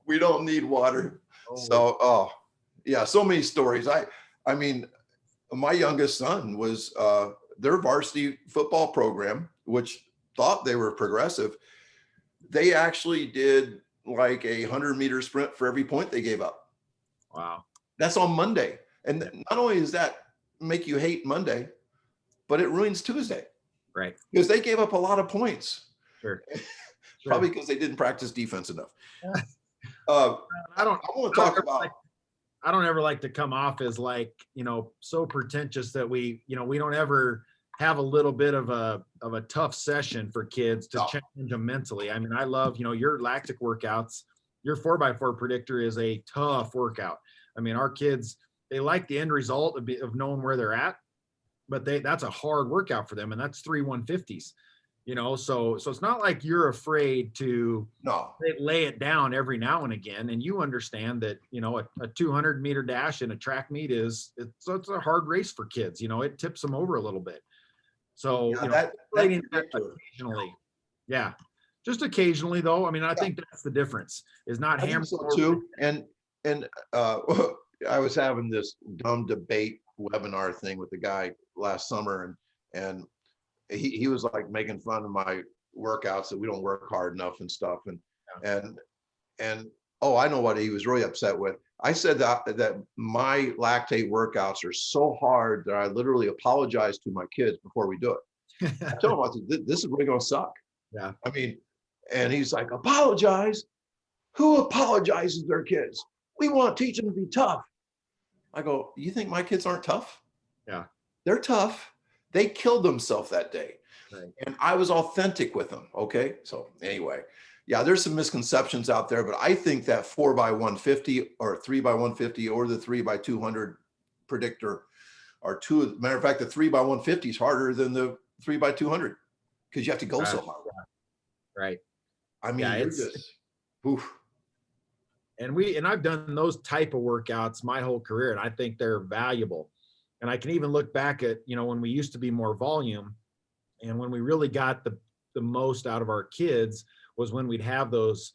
We don't need water. So many stories. I mean, my youngest son was their varsity football program, which thought they were progressive. They actually did like a 100-meter sprint for every point they gave up. Wow. That's on Monday. And not only does that make you hate Monday, but it ruins Tuesday. Right. Because they gave up a lot of points. Sure. Probably because they didn't practice defense enough. I don't ever like to come off as like, so pretentious that we don't ever have a little bit of a tough session for kids to challenge them mentally. I mean, I love, your lactic workouts. Your 4x4 predictor is a tough workout. I mean, our kids, they like the end result of knowing where they're at, but that's a hard workout for them. And that's 3 150s, so it's not like you're afraid to lay it down every now and again. And you understand that, a 200-meter dash in a track meet it's a hard race for kids. It tips them over a little bit. So, occasionally. Yeah. Just occasionally though. I mean, I think that's the difference is not hammering. So too. And I was having this dumb debate webinar thing with the guy last summer, and he was like making fun of my workouts that we don't work hard enough and stuff. And I know what he was really upset with. I said that my lactate workouts are so hard that I literally apologize to my kids before we do it. I told him, I said, this is really going to suck. Yeah. I mean, and he's like, apologize? Who apologizes to their kids? We want to teach them to be tough. I go, you think my kids aren't tough? Yeah. They're tough. They killed themselves that day. Right. And I was authentic with them. Okay. So anyway, yeah, there's some misconceptions out there, but I think that 4x150 or 3x150 or the 3x200 predictor are two. Matter of fact, the 3x150 is harder than the 3x200 because you have to go so hard. Right. I mean, it's just, oof. And I've done those type of workouts my whole career, and I think they're valuable. And I can even look back at, when we used to be more volume and when we really got the most out of our kids was when we'd have those,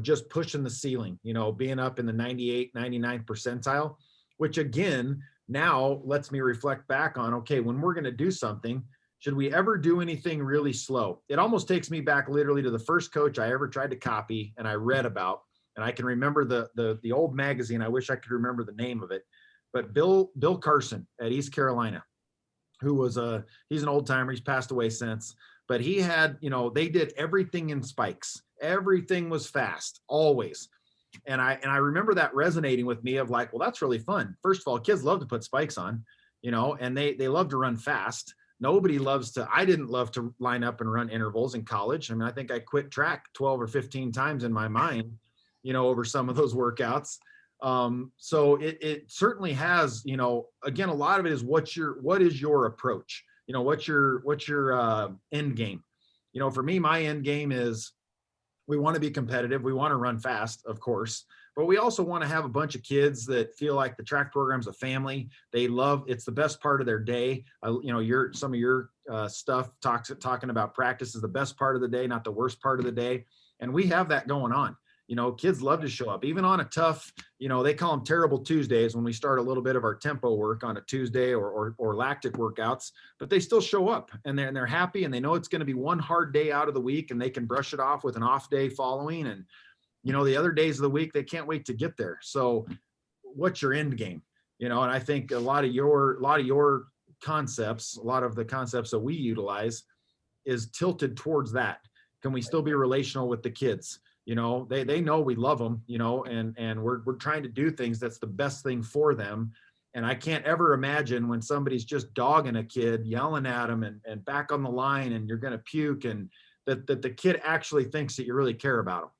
just pushing the ceiling, being up in the 98, 99 percentile, which again, now lets me reflect back on, okay, when we're going to do something, should we ever do anything really slow? It almost takes me back literally to the first coach I ever tried to copy and I read about, and I can remember the old magazine. I wish I could remember the name of it, but Bill Carson at East Carolina, who was he's an old timer. He's passed away since, but he had, they did everything in spikes. Everything was fast, always. And I remember that resonating with me of like, well, that's really fun. First of all, kids love to put spikes on, and they love to run fast. I didn't love to line up and run intervals in college. I mean, I think I quit track 12 or 15 times in my mind, over some of those workouts. So it certainly has, again, a lot of it is what is your approach? what's your end game? For me, my end game is we want to be competitive. We want to run fast, of course, but we also want to have a bunch of kids that feel like the track program's a family. They love, it's the best part of their day. Some of your stuff talking about practice is the best part of the day, not the worst part of the day. And we have that going on. Kids love to show up, even on a tough, they call them terrible Tuesdays when we start a little bit of our tempo work on a Tuesday or lactic workouts, but they still show up and they're happy and they know it's going to be one hard day out of the week and they can brush it off with an off day following. And, the other days of the week, they can't wait to get there. So what's your end game? And I think a lot of your concepts, a lot of the concepts that we utilize is tilted towards that. Can we still be relational with the kids? They know we love them, and we're trying to do things that's the best thing for them. And I can't ever imagine when somebody's just dogging a kid, yelling at them and back on the line and you're going to puke, and that the kid actually thinks that you really care about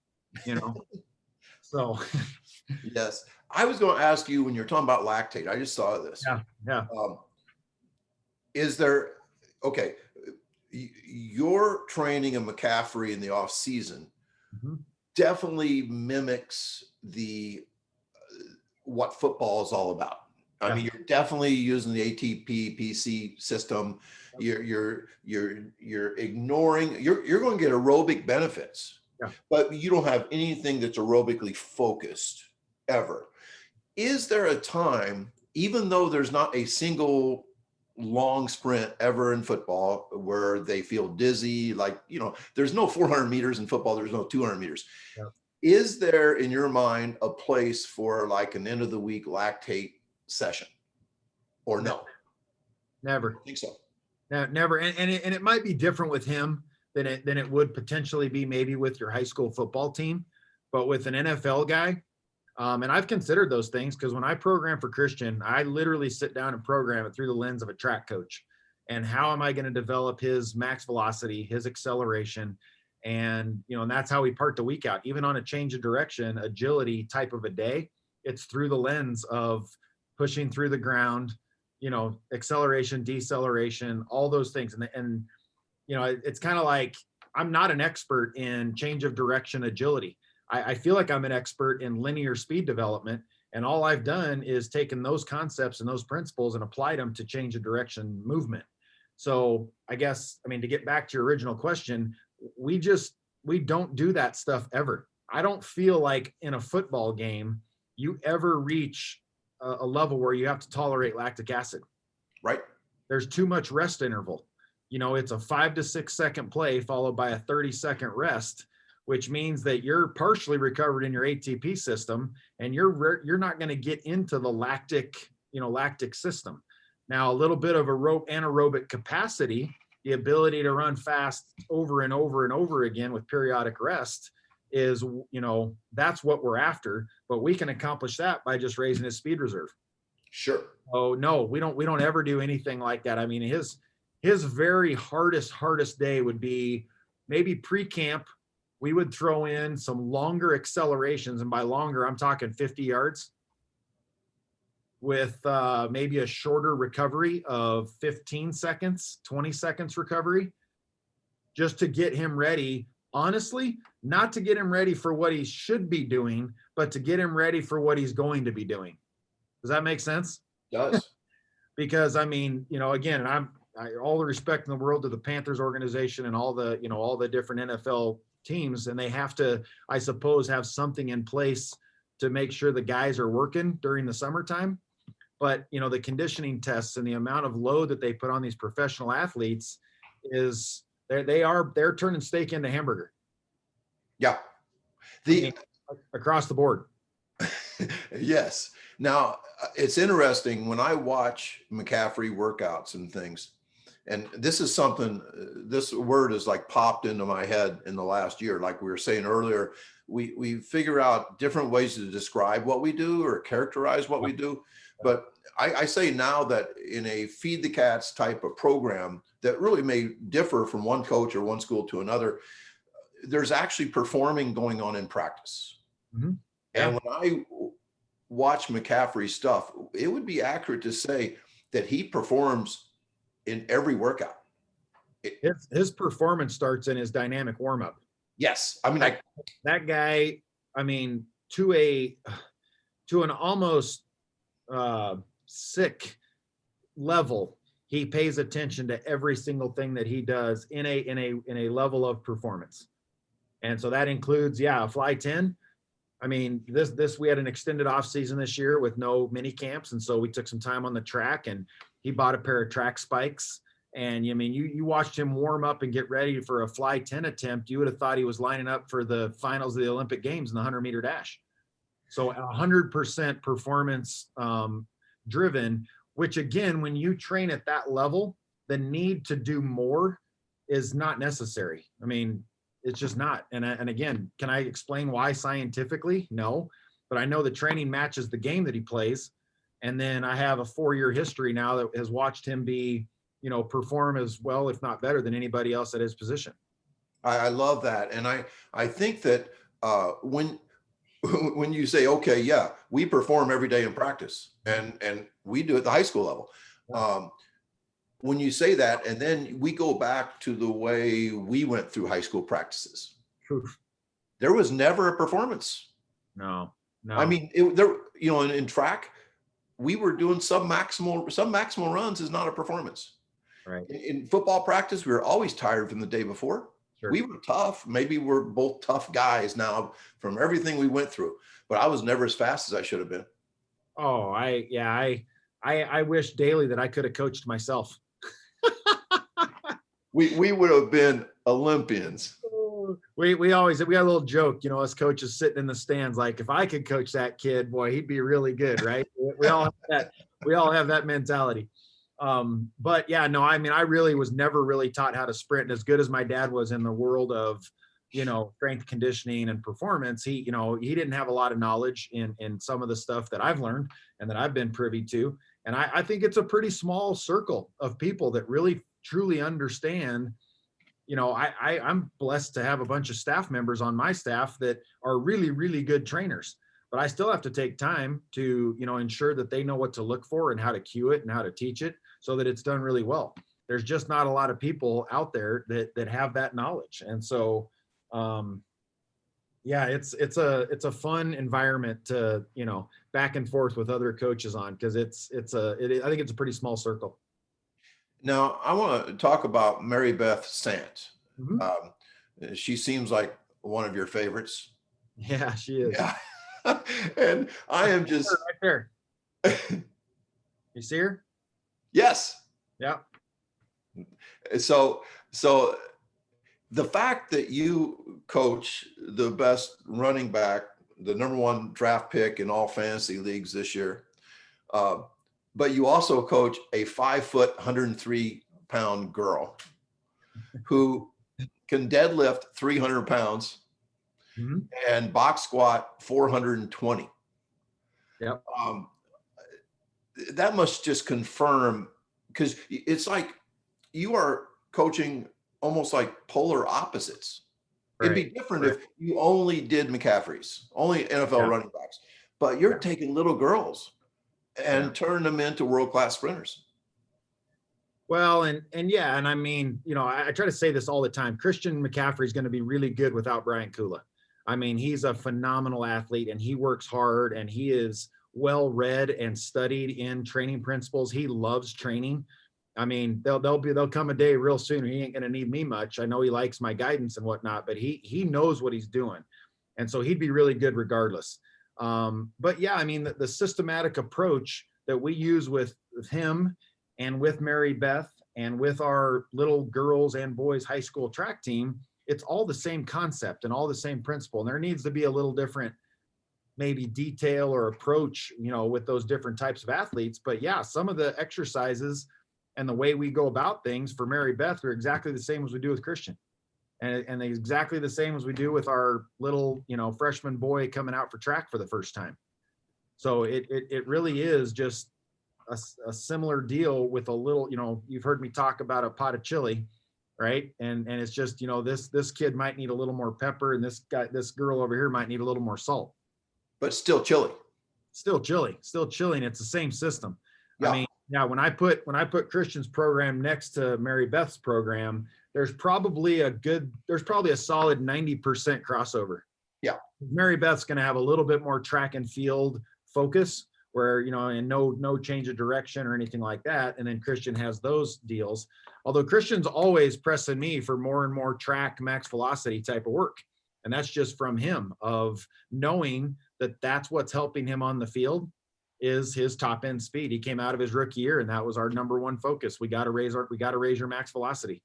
them, So. Yes. I was going to ask you, when you're talking about lactate, I just saw this. Yeah. Is there, okay, your training in McCaffrey in the off season definitely mimics what football is all about. I mean, you're definitely using the ATP PC system. You're ignoring, you're going to get aerobic benefits, but you don't have anything that's aerobically focused ever. Is there a time, even though there's not a single long sprint ever in football where they feel dizzy, like, there's no 400 meters in football, there's no 200 meters. Is there, in your mind, a place for like an end of the week lactate session, or no? Never. I think so. Never. And it might be different with him than it would potentially be maybe with your high school football team, but with an NFL guy, and I've considered those things, because when I program for Christian, I literally sit down and program it through the lens of a track coach. And how am I going to develop his max velocity, his acceleration? And, and that's how we part the week out. Even on a change of direction, agility type of a day, it's through the lens of pushing through the ground, acceleration, deceleration, all those things. And it's kind of like, I'm not an expert in change of direction agility. I feel like I'm an expert in linear speed development, and all I've done is taken those concepts and those principles and applied them to change of direction movement. So I guess, to get back to your original question, we don't do that stuff ever. I don't feel like in a football game, you ever reach a level where you have to tolerate lactic acid. Right. There's too much rest interval. It's a 5 to 6 second play followed by a 30-second rest, which means that you're partially recovered in your ATP system, and you're not going to get into the lactic system. Now, a little bit of anaerobic capacity, the ability to run fast over and over and over again with periodic rest is, that's what we're after, but we can accomplish that by just raising his speed reserve. Sure. Oh, no, we don't ever do anything like that. His very hardest day would be maybe pre-camp. We would throw in some longer accelerations, and by longer, I'm talking 50 yards, with maybe a shorter recovery of 15 seconds, 20 seconds recovery, just to get him ready. Honestly, not to get him ready for what he should be doing, but to get him ready for what he's going to be doing. Does that make sense? It does. Because again, and all the respect in the world to the Panthers organization and all the different NFL teams, and they have to, I suppose, have something in place to make sure the guys are working during the summertime. But the conditioning tests and the amount of load that they put on these professional athletes is they're turning steak into hamburger. Yeah. Across the board. Yes. Now, it's interesting when I watch McCaffrey workouts and things, and this is something, this word is like popped into my head in the last year. Like we were saying earlier, we figure out different ways to describe what we do or characterize what we do. But I say now that in a feed the cats type of program that really may differ from one coach or one school to another, there's actually performing going on in practice. Mm-hmm. Yeah. And when I watch McCaffrey's stuff, it would be accurate to say that he performs in every workout. His performance starts in his dynamic warm-up. Yes. I mean, That guy, I mean, to an almost sick level, he pays attention to every single thing that he does in a level of performance. And so that includes, a fly 10. I mean, we had an extended off season this year with no mini camps. And so we took some time on the track, and he bought a pair of track spikes. And I mean, you watched him warm up and get ready for a fly 10 attempt. You would have thought he was lining up for the finals of the Olympic Games in the 100-meter dash. So 100% performance driven, which again, when you train at that level, the need to do more is not necessary. I mean, it's just not. And again, can I explain why scientifically? No, but I know the training matches the game that he plays. And then I have a 4-year history now that has watched him be, perform as well, if not better, than anybody else at his position. I love that. And I think that when you say, okay, yeah, we perform every day in practice, and we do at the high school level. When you say that, and then we go back to the way we went through high school practices, there was never a performance. No. I mean, in track, we were doing some maximal runs is not a performance. Right. In football practice, we were always tired from the day before. Sure. We were tough. Maybe we're both tough guys now from everything we went through, but I was never as fast as I should have been. Oh, I wish daily that I could have coached myself. We would have been Olympians. We got a little joke, us coaches sitting in the stands, like, if I could coach that kid, boy, he'd be really good, right? We all have that mentality. But yeah, no, I mean, I really was never really taught how to sprint. And as good as my dad was in the world of, strength conditioning and performance, he didn't have a lot of knowledge in some of the stuff that I've learned and that I've been privy to. And I think it's a pretty small circle of people that really truly understand. I'm blessed to have a bunch of staff members on my staff that are really, really good trainers, but I still have to take time to, ensure that they know what to look for and how to cue it and how to teach it so that it's done really well. There's just not a lot of people out there that have that knowledge. And so, it's a fun environment to, back and forth with other coaches on, because I think it's a pretty small circle. Now, I want to talk about Mary Beth Sant. Mm-hmm. She seems like one of your favorites. Yeah, she is. Yeah. And I am just right there. You see her? Yes. Yeah. So the fact that you coach the best running back, the #1 draft pick in all fantasy leagues this year, but you also coach a 5', 103-pound girl who can deadlift 300 pounds Mm-hmm. and box squat 420. Yep. That must just confirm, because it's like you are coaching almost like polar opposites. Right. It'd be different if you only did McCaffrey's, only NFL running backs, but you're taking little girls and turn them into world-class sprinters. Well, and I mean, I try to say this all the time. Christian McCaffrey is going to be really good without Brian Kula. I mean, he's a phenomenal athlete, and he works hard, and he is well-read and studied in training principles. He loves training. I mean, there'll come a day real soon he ain't going to need me much. I know he likes my guidance and whatnot, but he knows what he's doing. And so he'd be really good regardless. But yeah, I mean, the systematic approach that we use with him and with Mary Beth and with our little girls and boys high school track team, it's all the same concept and all the same principle. And there needs to be a little different, maybe detail or approach, with those different types of athletes. But yeah, some of the exercises and the way we go about things for Mary Beth are exactly the same as we do with Christian. And exactly the same as we do with our little, freshman boy coming out for track for the first time. So it really is just a similar deal with a little, you've heard me talk about a pot of chili, right? And it's just, this kid might need a little more pepper, and this girl over here might need a little more salt. But still chili. Still chili, and it's the same system. Yeah. I mean, Yeah, when I put Christian's program next to Mary Beth's program, there's probably a solid 90% crossover. Yeah. Mary Beth's going to have a little bit more track and field focus where, and no change of direction or anything like that. And then Christian has those deals. Although Christian's always pressing me for more and more track max velocity type of work. And that's just from him of knowing that that's what's helping him on the field is his top end speed. He came out of his rookie year and that was our number one focus. We got to raise your max velocity.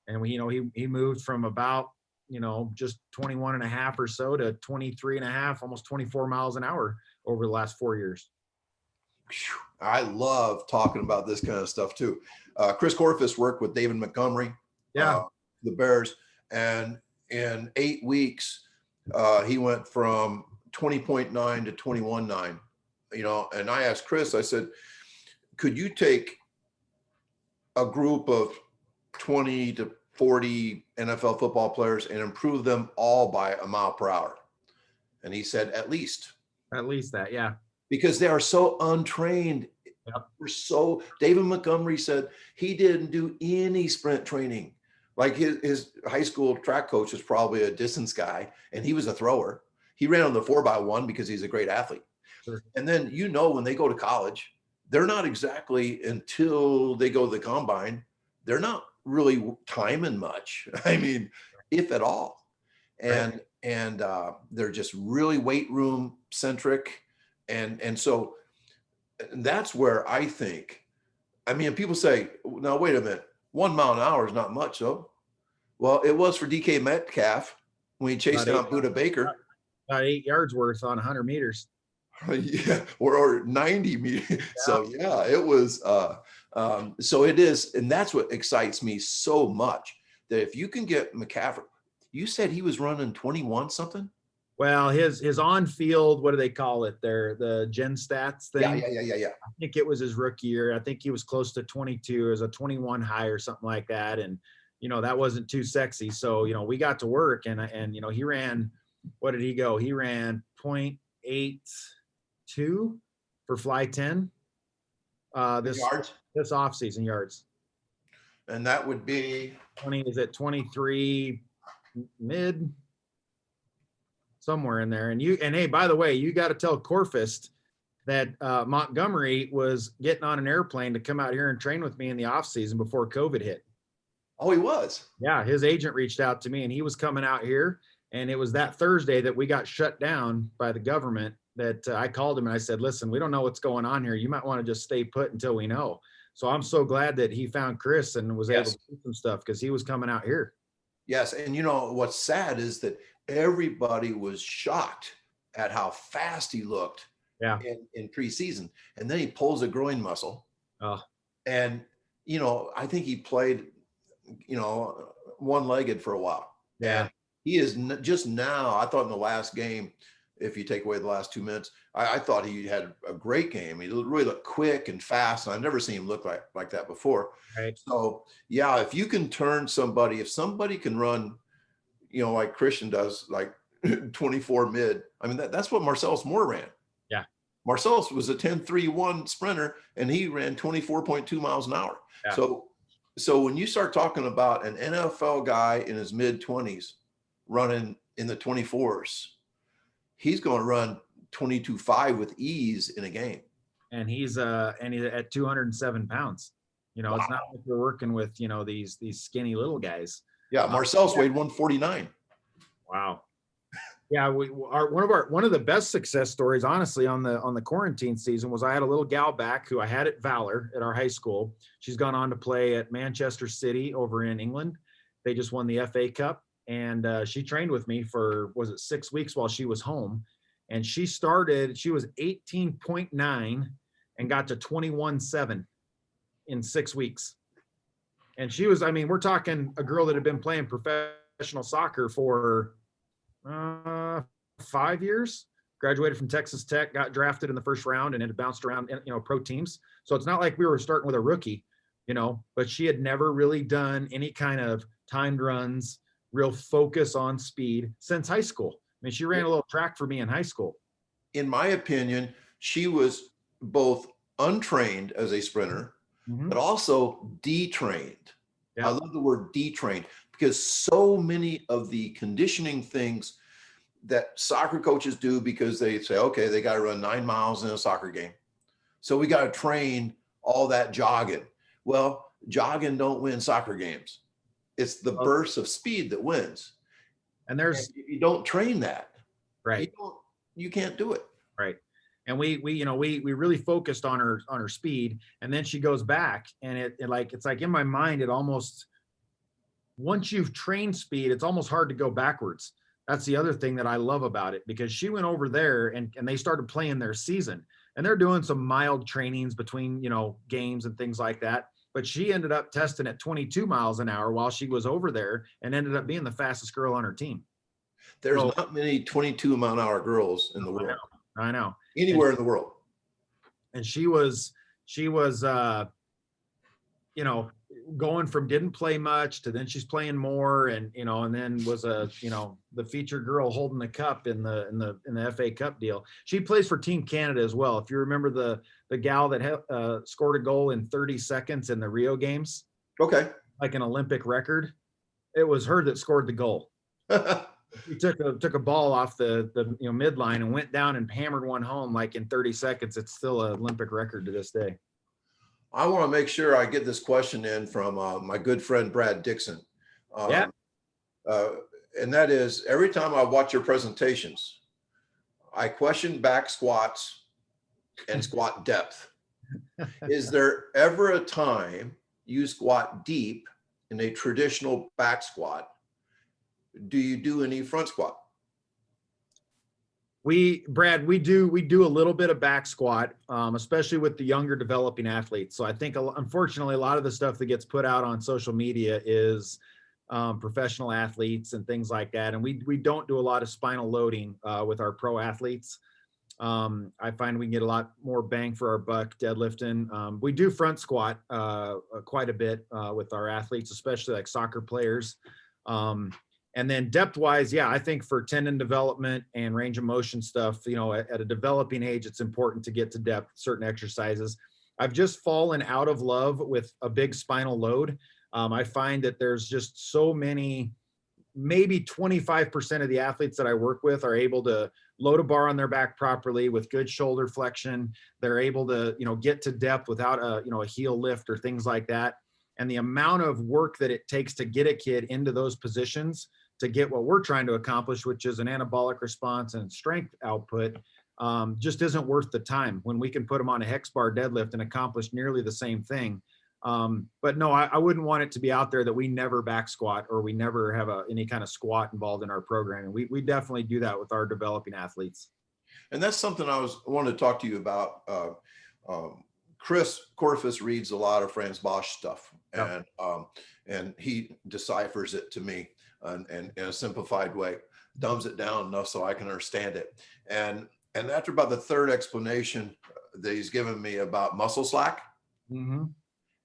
And he moved from about, just 21 and a half or so to 23 and a half, almost 24 miles an hour over the last 4 years. I love talking about this kind of stuff too. Chris Corfus worked with David Montgomery, the Bears, and in 8 weeks, he went from 20.9 to 21.9. And I asked Chris, I said, could you take a group of 20 to 40 NFL football players and improve them all by a mile per hour? And he said, at least that. Yeah. Because they are so untrained. Yep. David Montgomery said he didn't do any sprint training. Like his high school track coach was probably a distance guy and he was a thrower. He ran on the 4x1 because he's a great athlete. Sure. And then, when they go to college, they're not exactly until they go to the combine, they're not really timing much. I mean, if at all. And they're just really weight room centric. And so that's where I think, people say, now, wait a minute, 1 mile an hour is not much, though. Well, it was for DK Metcalf when he chased down Buda Baker. About 8 yards worth on 100 meters. Yeah, or 90 meters. Yeah. So yeah, it was. So it is, and that's what excites me so much. That if you can get McCaffrey, you said he was running 21 something. Well, his on field, what do they call it? The Gen Stats thing. Yeah. I think it was his rookie year. I think he was close to 22, as a 21 high or something like that. And that wasn't too sexy. So we got to work, and he ran. What did he go? He ran 0.82 for fly 10. This offseason yards. And that would be 23 mid, somewhere in there. And hey, by the way, you got to tell Corfist that Montgomery was getting on an airplane to come out here and train with me in the off season before COVID hit. Oh, he was? Yeah. His agent reached out to me and he was coming out here. And it was that Thursday that we got shut down by the government that I called him and I said, listen, we don't know what's going on here. You might want to just stay put until we know. So I'm so glad that he found Chris and was able to do some stuff because he was coming out here. Yes. And what's sad is that everybody was shocked at how fast he looked in preseason. And then he pulls a groin muscle. Oh. And, I think he played, one-legged for a while. Yeah. And he is just now, I thought in the last game, if you take away the last 2 minutes, I thought he had a great game. He really looked quick and fast. And I've never seen him look like that before. Right. So, yeah, if you can turn somebody, if somebody can run, like Christian does, like 24 mid, that's what Marcellus Moore ran. Yeah. Marcellus was a 10.31 sprinter, and he ran 24.2 miles an hour. Yeah. So when you start talking about an NFL guy in his mid-20s running in the 24s, he's going to run 22.5 with ease in a game. And he's at 207 pounds. Wow. It's not like we're working with, these skinny little guys. Yeah. Marcellus weighed 149. Wow. Yeah. One of the best success stories, honestly, on the quarantine season was I had a little gal back who I had at Valor at our high school. She's gone on to play at Manchester City over in England. They just won the FA Cup. And she trained with me for, 6 weeks while she was home. And she was 18.9 and got to 21.7 in 6 weeks. And she was, we're talking a girl that had been playing professional soccer for 5 years, graduated from Texas Tech, got drafted in the first round and had bounced around, pro teams. So it's not like we were starting with a rookie, but she had never really done any kind of timed runs, real focus on speed since high school. She ran a little track for me in high school. In my opinion, she was both untrained as a sprinter, but also detrained. Yeah. I love the word detrained because so many of the conditioning things that soccer coaches do, because they say, okay, they got to run 9 miles in a soccer game. So we got to train all that jogging. Well, jogging don't win soccer games. It's the burst of speed that wins. And there's, if you don't train that, right, you can't do it. right. And we really focused on her speed, and then she goes back, and it's like in my mind, it almost, once you've trained speed, it's almost hard to go backwards. That's the other thing that I love about it, because she went over there and they started playing their season, and they're doing some mild trainings between, games and things like that. But she ended up testing at 22 miles an hour while she was over there, and ended up being the fastest girl on her team. There's not many 22-mile-an-hour girls in the world. I know. Anywhere in the world. And she was going from didn't play much to then she's playing more, and and then was the featured girl holding the cup in the FA Cup deal. She plays for Team Canada as well. If you remember the gal that scored a goal in 30 seconds in the Rio games, okay, like an Olympic record, it was her that scored the goal. He took a ball off the midline and went down and hammered one home like in 30 seconds. It's still an Olympic record to this day. I want to make sure I get this question in from my good friend Brad Dixon. And that is, every time I watch your presentations, I question back squats and squat depth. Is there ever a time you squat deep in a traditional back squat? Do you do any front squat? Brad, we do a little bit of back squat, especially with the younger developing athletes. So I think, unfortunately, a lot of the stuff that gets put out on social media is professional athletes and things like that. And we don't do a lot of spinal loading with our pro athletes. I find we can get a lot more bang for our buck deadlifting. We do front squat quite a bit with our athletes, especially like soccer players. And then depth wise, I think for tendon development and range of motion stuff, at a developing age, it's important to get to depth, certain exercises. I've just fallen out of love with a big spinal load. I find that there's just so many, maybe 25% of the athletes that I work with are able to load a bar on their back properly with good shoulder flexion. They're able to, get to depth without a heel lift or things like that. And the amount of work that it takes to get a kid into those positions to get what we're trying to accomplish, which is an anabolic response and strength output, just isn't worth the time when we can put them on a hex bar deadlift and accomplish nearly the same thing. But no, I wouldn't want it to be out there that we never back squat or we never have any kind of squat involved in our programming. We definitely do that with our developing athletes. And that's something I wanted to talk to you about. Chris Corfus reads a lot of Franz Bosch stuff, and he deciphers it to me and in a simplified way, dumbs it down enough so I can understand it. And after about the third explanation that he's given me about muscle slack,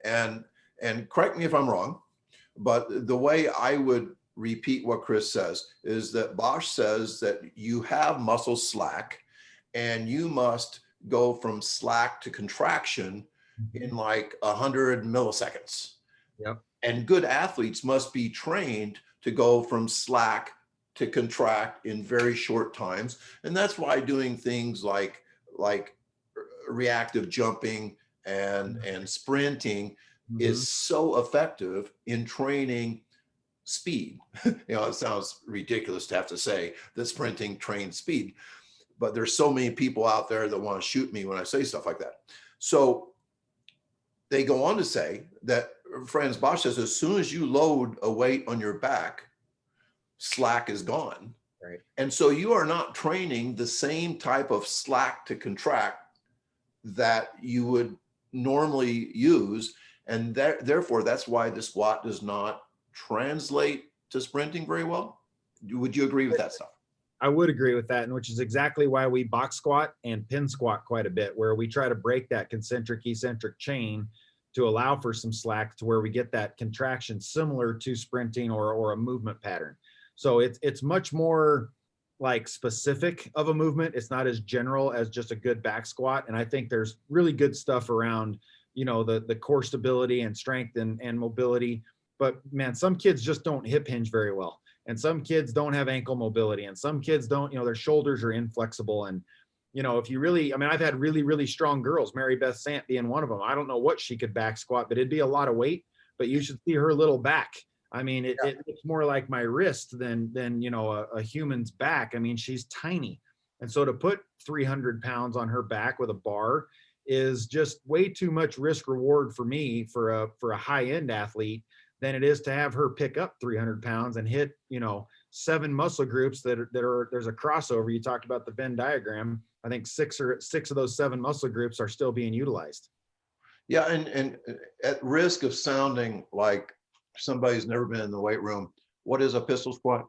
and correct me if I'm wrong, but the way I would repeat what Chris says is that Bosch says that you have muscle slack and you must go from slack to contraction in like 100 milliseconds. Yep. And good athletes must be trained to go from slack to contract in very short times. And that's why doing things like reactive jumping and sprinting is so effective in training speed. It sounds ridiculous to have to say that sprinting trains speed, but there's so many people out there that want to shoot me when I say stuff like that. So they go on to say that Franz Bosch says, as soon as you load a weight on your back, slack is gone. Right. And so you are not training the same type of slack to contract that you would normally use. And therefore, that's why the squat does not translate to sprinting very well. Would you agree with that stuff? I would agree with that, and which is exactly why we box squat and pin squat quite a bit, where we try to break that concentric eccentric chain to allow for some slack to where we get that contraction similar to sprinting or a movement pattern. So it's much more like specific of a movement. It's not as general as just a good back squat. And I think there's really good stuff around, you know, the core stability and strength and mobility. But man, some kids just don't hip hinge very well. And some kids don't have ankle mobility, and some kids don't, you know, their shoulders are inflexible. And, you know, if you really, I mean, I've had really, really strong girls, Mary Beth Sant being one of them. I don't know what she could back squat, but it'd be a lot of weight, but you should see her little back. I mean, it looks more like my wrist than you know, a human's back. I mean, she's tiny. And so to put 300 pounds on her back with a bar is just way too much risk reward for me for a high end athlete than it is to have her pick up 300 pounds and hit, you know, 7 muscle groups that are there's a crossover. You talked about the Venn diagram. I think six of those 7 muscle groups are still being utilized. Yeah, and at risk of sounding like somebody's never been in the weight room, what is a pistol squat?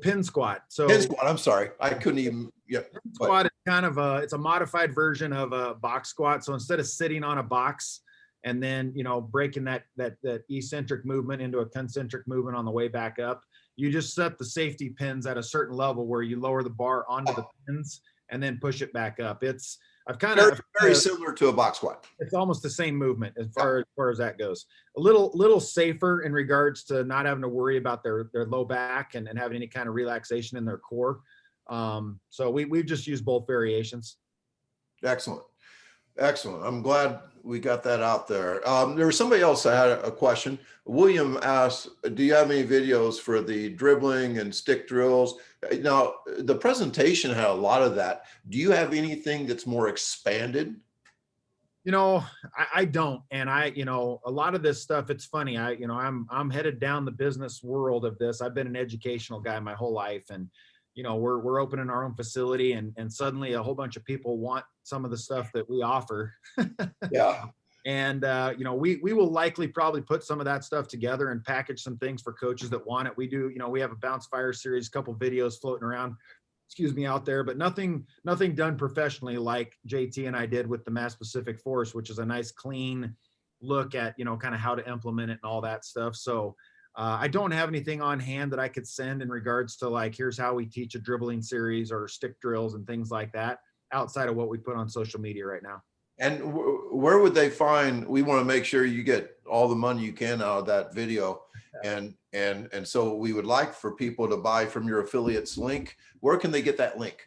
Pin squat. So Pin squat. I'm sorry, I couldn't even. Yeah, pin squat is kind of it's a modified version of a box squat. So instead of sitting on a box and then, you know, breaking that eccentric movement into a concentric movement on the way back up, you just set the safety pins at a certain level where you lower the bar onto the pins and then push it back up. It's very similar to a box squat. It's almost the same movement as far as that goes. A little safer in regards to not having to worry about their low back and having any kind of relaxation in their core. So we've just used both variations. Excellent. I'm glad we got that out there. There was somebody else that had a question. William asked, do you have any videos for the dribbling and stick drills? Now, the presentation had a lot of that. Do you have anything that's more expanded? You know, I don't. And you know, a lot of this stuff, it's funny. I'm headed down the business world of this. I've been an educational guy my whole life. And, you know, we're opening our own facility and suddenly a whole bunch of people want some of the stuff that we offer. Yeah. And, you know, we will likely probably put some of that stuff together and package some things for coaches that want it. We do, you know, we have a Bounce Fire series, a couple videos floating around, out there, but nothing done professionally like JT and I did with the Mass Pacific Force, which is a nice clean look at, you know, kind of how to implement it and all that stuff. So I don't have anything on hand that I could send in regards to like, here's how we teach a dribbling series or stick drills and things like that outside of what we put on social media right now. And where would they find, we want to make sure you get all the money you can out of that video. And so we would like for people to buy from your affiliates link. Where can they get that link?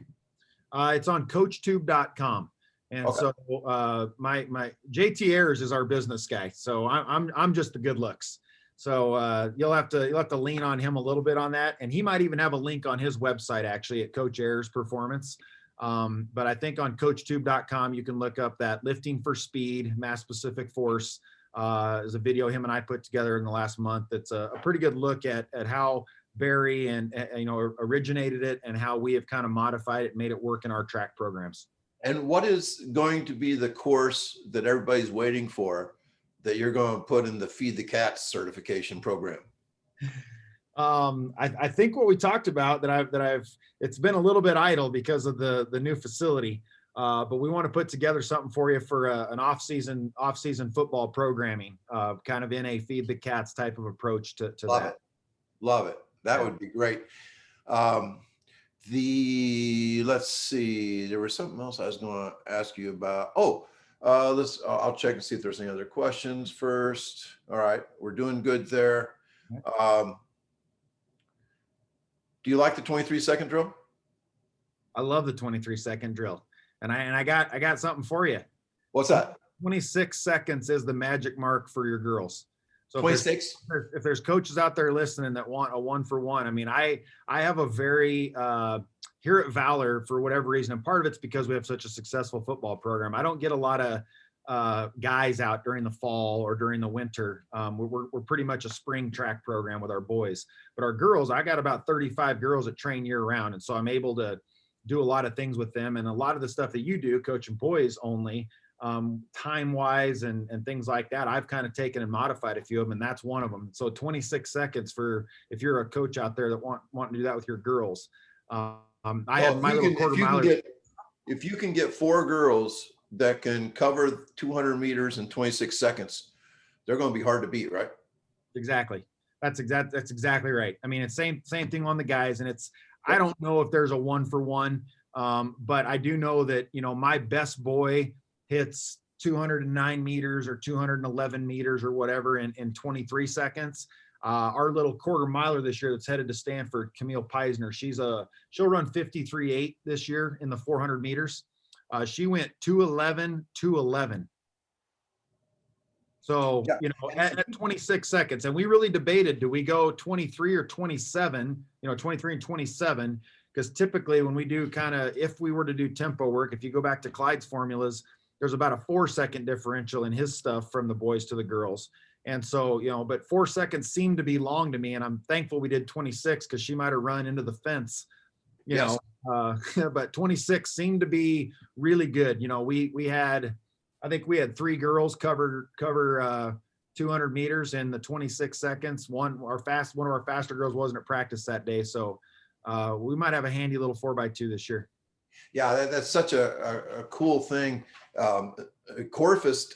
It's on coachtube.com. And okay. So my JT Ayers is our business guy. So I'm just the good looks. So you'll have to lean on him a little bit on that. And he might even have a link on his website actually at Coach Ayers Performance. But I think on coachtube.com, you can look up that Lifting for Speed, Mass Pacific Force. Is a video him and I put together in the last month. It's a pretty good look at how Barry and you know, originated it and how we have kind of modified it, made it work in our track programs. And what is going to be the course that everybody's waiting for that you're going to put in the Feed the Cats certification program? I think what we talked about that it's been a little bit idle because of the new facility. But we want to put together something for you for an off-season football programming, kind of in a Feed the Cats type of approach to that. Love it. That would be great. Let's see, there was something else I was going to ask you about. I'll check and see if there's any other questions first. All right, we're doing good there. Do you like the 23-second drill? I love the 23-second drill. And I got something for you. What's that? 26 seconds is the magic mark for your girls. So 26. If there's coaches out there listening that want a 1-for-1, I mean, I have a very here at Valor, for whatever reason, and part of it's because we have such a successful football program. I don't get a lot of guys out during the fall or during the winter. We're pretty much a spring track program with our boys, but our girls, I got about 35 girls that train year round, and so I'm able to do a lot of things with them, and a lot of the stuff that you do, coaching boys only, time wise and things like that, I've kind of taken and modified a few of them, and that's one of them. So 26 seconds for if you're a coach out there that want to do that with your girls. I have my little quarter miler. If you can get 4 girls that can cover 200 meters in 26 seconds, they're going to be hard to beat, right? Exactly. That's exactly right. I mean, it's same thing on the guys, and I don't know if there's a 1-for-1, but I do know that, my best boy hits 209 meters or 211 meters or whatever in 23 seconds. Our little quarter miler this year that's headed to Stanford, Camille Peisner, she'll run 53.8 this year in the 400 meters. She went 211. So, Yeah. at 26 seconds, and we really debated, do we go 23 or 27, 23 and 27, because typically when we do if we were to do tempo work, if you go back to Clyde's formulas, there's about a 4-second differential in his stuff from the boys to the girls. And so, but 4 seconds seemed to be long to me, and I'm thankful we did 26 because she might have run into the fence, Yes. but 26 seemed to be really good. I think we had 3 girls cover 200 meters in the 26 seconds. One of our faster girls wasn't at practice that day. So we might have a handy little 4x2 this year. Yeah, that's such a cool thing. Corfist,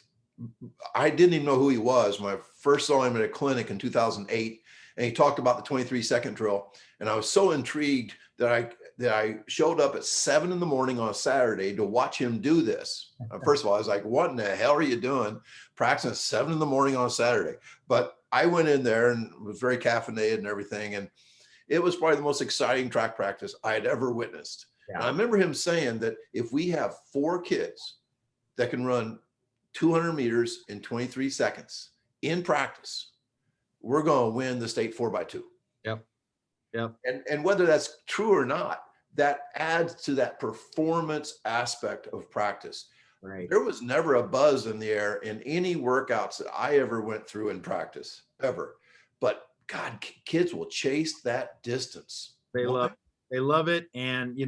I didn't even know who he was. When I first saw him at a clinic in 2008, and he talked about the 23-second drill. And I was so intrigued that I showed up at 7 in the morning on a Saturday to watch him do this. First of all, I was like, what in the hell are you doing practicing at 7 in the morning on a Saturday? But I went in there and was very caffeinated and everything. And it was probably the most exciting track practice I had ever witnessed. Yeah. And I remember him saying that if we have 4 kids that can run 200 meters in 23 seconds in practice, we're going to win the state 4x2. Yep. And whether that's true or not, that adds to that performance aspect of practice. Right. There was never a buzz in the air in any workouts that I ever went through in practice, ever. But God, kids will chase that distance. They love it. And,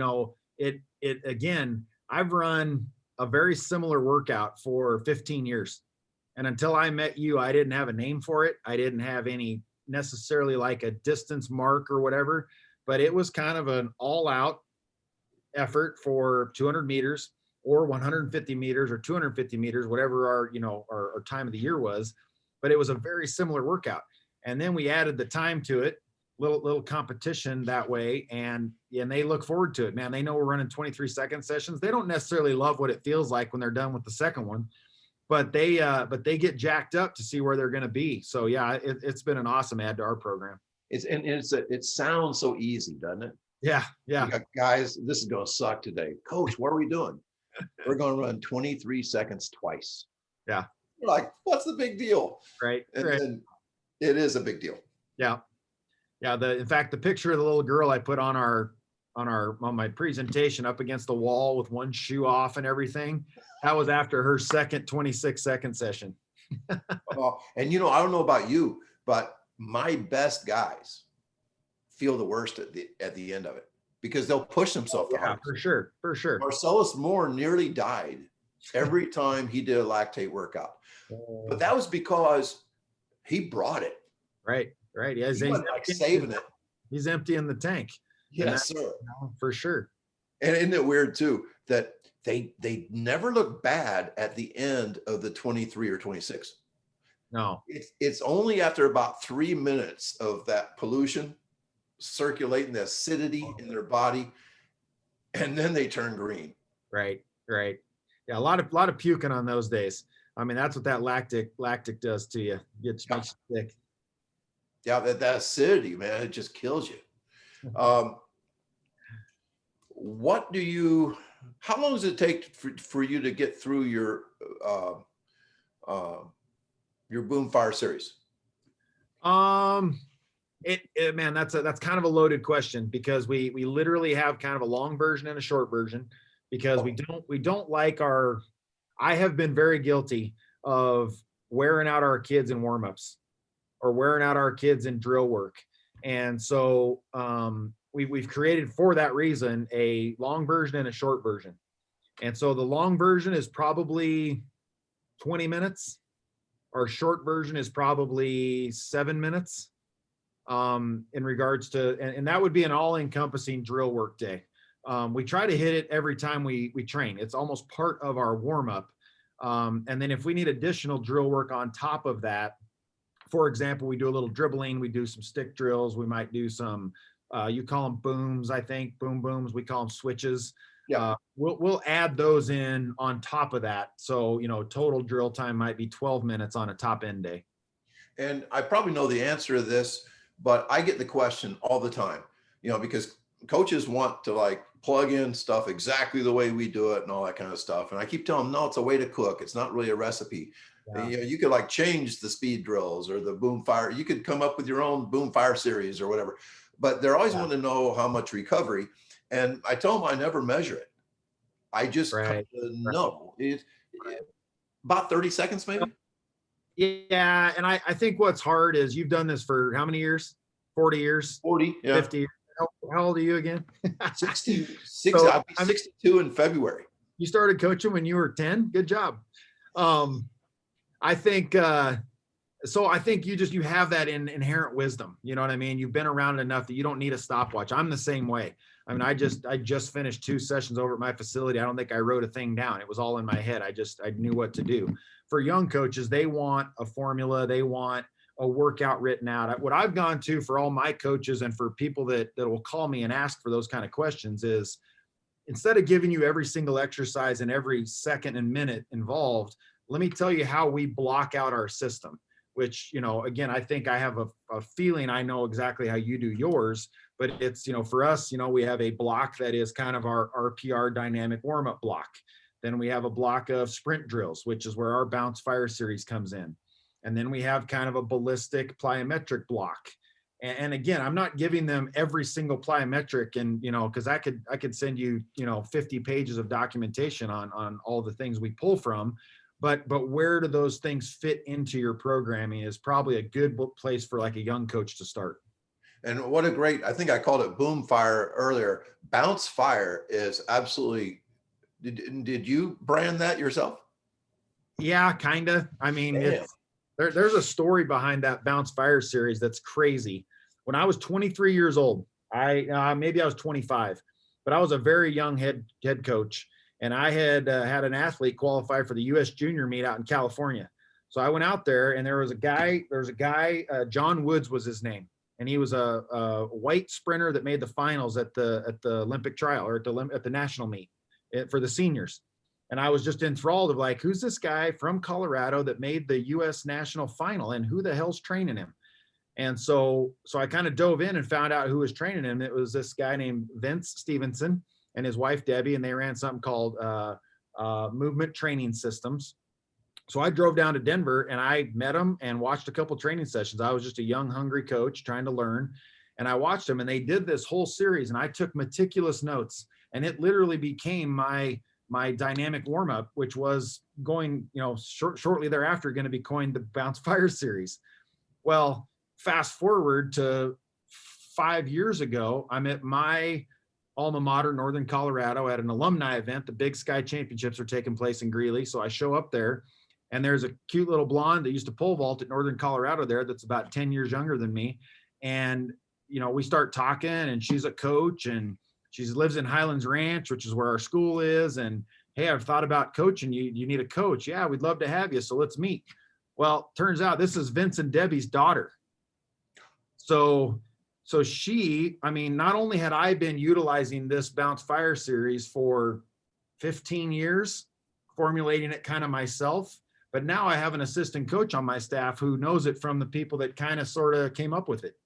it again, I've run a very similar workout for 15 years. And until I met you, I didn't have a name for it. I didn't have any necessarily like a distance mark or whatever, but it was kind of an all out effort for 200 meters or 150 meters or 250 meters, whatever our time of the year was. But it was a very similar workout. And then we added the time to it, little competition that way. And they look forward to it, man. They know we're running 23-second sessions. They don't necessarily love what it feels like when they're done with the second one, but they get jacked up to see where they're going to be. So yeah, it's been an awesome add to our program. It sounds so easy, doesn't it? Yeah. Guys, this is going to suck today. Coach, what are we doing? We're going to run 23 seconds twice. Yeah. You're like, what's the big deal? Right. And it is a big deal. Yeah. In fact, the picture of the little girl I put on my presentation up against the wall with one shoe off and everything, that was after her second 26-second session. And I don't know about you, but my best guys feel the worst at the end of it because they'll push themselves. Yeah, for sure. Marcellus Moore nearly died every time he did a lactate workout, but that was because he brought it. Right. Yeah, he's like saving it. He's emptying the tank. Yes, sir. For sure. And isn't it weird too that they never look bad at the end of the 23 or 26? No. It's only after about 3 minutes of that pollution circulating, the acidity in their body, and then they turn green. Right. Yeah, a lot of puking on those days. I mean, that's what that lactic does to you. It makes you sick. Yeah, that acidity, man, it just kills you. How long does it take for you to get through your Boom Fire series? Man, that's kind of a loaded question because we literally have kind of a long version and a short version because we don't like I have been very guilty of wearing out our kids in warmups or wearing out our kids in drill work. And so we've created for that reason a long version and a short version. And so the long version is probably 20 minutes. Our short version is probably 7 minutes in regards to, and that would be an all-encompassing drill work day. We try to hit it every time we train. It's almost part of our warm-up. And then if we need additional drill work on top of that, for example, we do a little dribbling, we do some stick drills, we might do some You call them booms, I think, boom booms. We call them switches. Yeah. We'll add those in on top of that. So, total drill time might be 12 minutes on a top end day. And I probably know the answer to this, but I get the question all the time, because coaches want to like plug in stuff exactly the way we do it and all that kind of stuff. And I keep telling them, no, it's a way to cook. It's not really a recipe. Yeah. You could like change the speed drills or the boom fire. You could come up with your own boom fire series or whatever, but they're always wanting to know how much recovery. And I tell them I never measure it. I just kind of know it about 30 seconds, maybe. Yeah. And I think what's hard is you've done this for how many years? 40 years? 40, yeah. 50 years. How old are you again? 66. So, I'll be 62 in February. You started coaching when you were 10. Good job. I think, so I think you have that inherent wisdom. You know what I mean? You've been around it enough that you don't need a stopwatch. I'm the same way. I mean, I just finished 2 sessions over at my facility. I don't think I wrote a thing down. It was all in my head. I knew what to do. For young coaches, they want a formula. They want a workout written out. What I've gone to for all my coaches and for people that will call me and ask for those kind of questions is, instead of giving you every single exercise and every second and minute involved, let me tell you how we block out our system, which, again, I think I have a feeling I know exactly how you do yours, but it's, for us, we have a block that is kind of our RPR dynamic warm-up block. Then we have a block of sprint drills, which is where our bounce fire series comes in. And then we have kind of a ballistic plyometric block. And again, I'm not giving them every single plyometric, and because I could send you 50 pages of documentation on all the things we pull from, but where do those things fit into your programming is probably a good place for like a young coach to start. And what a great, I think I called it boom fire earlier. Bounce fire is absolutely. Did you brand that yourself? Yeah, kind of. I mean, there's a story behind that bounce fire series that's crazy. When I was 23 years old, maybe I was 25, but I was a very young head coach, and I had had an athlete qualify for the U.S. Junior meet out in California. So I went out there, and there was a guy, John Woods was his name, and he was a white sprinter that made the finals at the Olympic trial, or at the national meet for the seniors. And I was just enthralled of like, who's this guy from Colorado that made the U.S. national final, and who the hell's training him? And so I kind of dove in and found out who was training him. It was this guy named Vince Stevenson and his wife, Debbie, and they ran something called Movement Training Systems. So I drove down to Denver and I met him and watched a couple training sessions. I was just a young, hungry coach trying to learn. And I watched them, and they did this whole series, and I took meticulous notes, and it literally became my dynamic warm-up, which was going, shortly thereafter going to be coined the Bounce Fire series. Well, fast forward to 5 years ago, I'm at my alma mater, Northern Colorado, at an alumni event. The Big Sky Championships are taking place in Greeley. So I show up there, and there's a cute little blonde that used to pole vault at Northern Colorado there that's about 10 years younger than me. And, we start talking, and she's a coach, and she lives in Highlands Ranch, which is where our school is. And, hey, I've thought about coaching. You need a coach. Yeah, we'd love to have you. So let's meet. Well, turns out this is Vince and Debbie's daughter. So she, not only had I been utilizing this Bounce Fire series for 15 years, formulating it kind of myself, but now I have an assistant coach on my staff who knows it from the people that kind of sort of came up with it.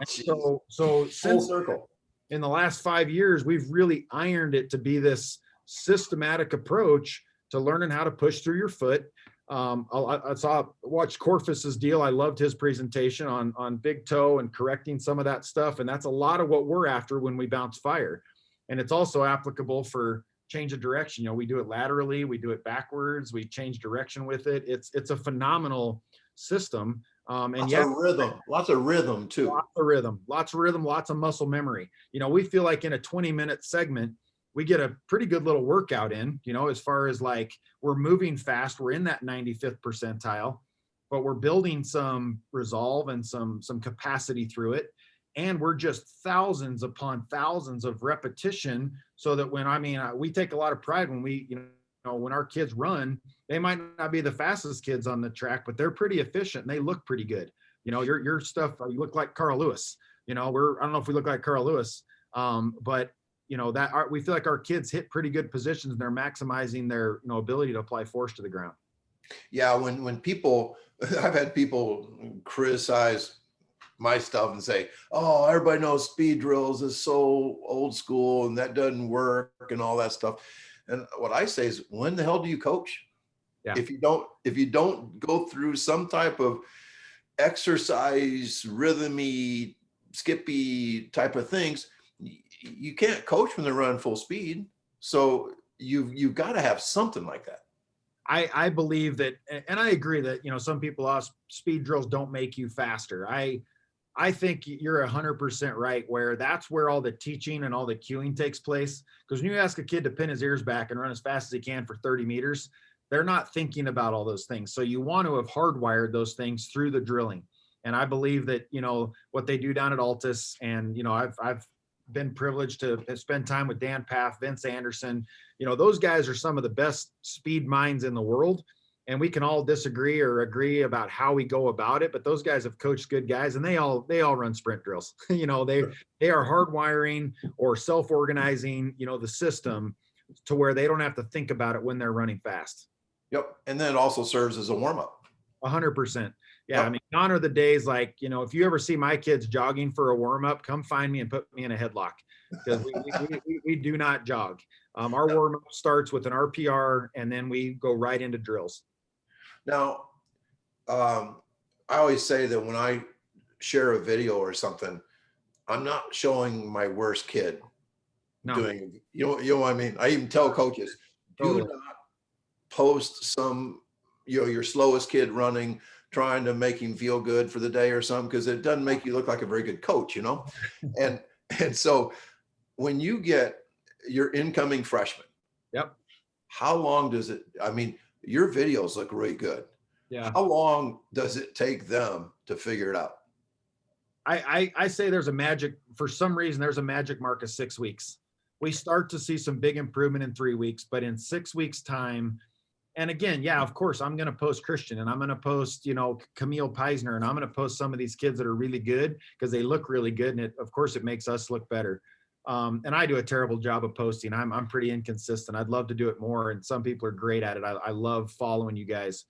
So since circle. In the last 5 years, we've really ironed it to be this systematic approach to learning how to push through your foot. I watched Corfus's deal. I loved his presentation on big toe and correcting some of that stuff. And that's a lot of what we're after when we bounce fire. And it's also applicable for change of direction. We do it laterally, we do it backwards, we change direction with it. It's a phenomenal system. And lots of rhythm too. Lots of rhythm, lots of muscle memory. We feel like in a 20-minute segment, we get a pretty good little workout in, as far as like we're moving fast, we're in that 95th percentile, but we're building some resolve and some capacity through it. And we're just thousands upon thousands of repetition, so that we take a lot of pride when when our kids run. They might not be the fastest kids on the track, but they're pretty efficient and they look pretty good. Your stuff, you look like Carl Lewis. I don't know if we look like Carl Lewis, but we feel like our kids hit pretty good positions and they're maximizing their, ability to apply force to the ground. Yeah, when people, I've had people criticize my stuff and say, "Oh, everybody knows speed drills is so old school and that doesn't work and all that stuff." And what I say is, when the hell do you coach? Yeah. If you don't go through some type of exercise, rhythmy, skippy type of things, you can't coach when they're running full speed. So you've got to have something like that. I believe that, and I agree that, some people, speed drills don't make you faster. I think you're 100% right, where that's where all the teaching and all the cueing takes place. Because when you ask a kid to pin his ears back and run as fast as he can for 30 meters, they're not thinking about all those things. So you want to have hardwired those things through the drilling. And I believe that, what they do down at Altus, and, I've been privileged to spend time with Dan Paff, Vince Anderson. Those guys are some of the best speed minds in the world. And we can all disagree or agree about how we go about it, but those guys have coached good guys, and they all run sprint drills. They are hardwiring or self-organizing, the system to where they don't have to think about it when they're running fast. Yep. And then it also serves as a warm-up. 100%. Yeah. Yep. I mean, gone are the days like, if you ever see my kids jogging for a warm-up, come find me and put me in a headlock, because we do not jog. Our warm-up starts with an RPR, and then we go right into drills. Now, I always say that when I share a video or something, I'm not showing my worst kid doing, you know what I mean? I even tell coaches, do not post some, your slowest kid running, trying to make him feel good for the day or something, because it doesn't make you look like a very good coach, And so when you get your incoming freshman, yep, how long does it, your videos look really good. Yeah. How long does it take them to figure it out? I say for some reason, there's a magic mark of 6 weeks. We start to see some big improvement in 3 weeks, but in 6 weeks time, and again, yeah, of course, I'm going to post Christian, and I'm going to post, Camille Peisner, and I'm going to post some of these kids that are really good because they look really good. And of course, it makes us look better. And I do a terrible job of posting. I'm pretty inconsistent. I'd love to do it more. And some people are great at it. I love following you guys.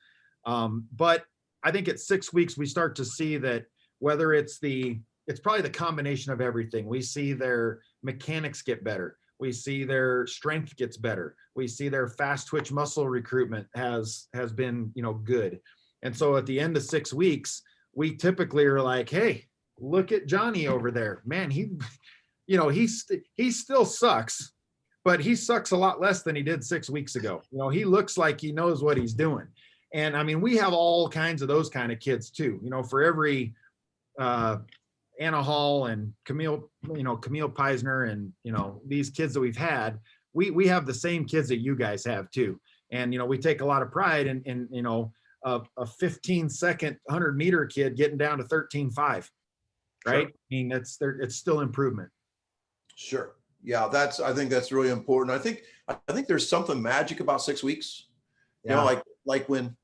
But I think at 6 weeks, we start to see that whether it's probably the combination of everything. We see their mechanics get better. We see their strength gets better. We see their fast twitch muscle recruitment has been, good. And so at the end of 6 weeks, we typically are like, hey, look at Johnny over there, man. He still sucks, but he sucks a lot less than he did 6 weeks ago. He looks like he knows what he's doing. And we have all kinds of those kind of kids too. For every Anna Hall and Camille Peisner and, these kids that we've had, we have the same kids that you guys have too. And, we take a lot of pride in a 15-second 100-meter kid getting down to 13.5, right? Sure. It's still improvement. Sure. Yeah. I think that's really important. I think there's something magic about 6 weeks, like when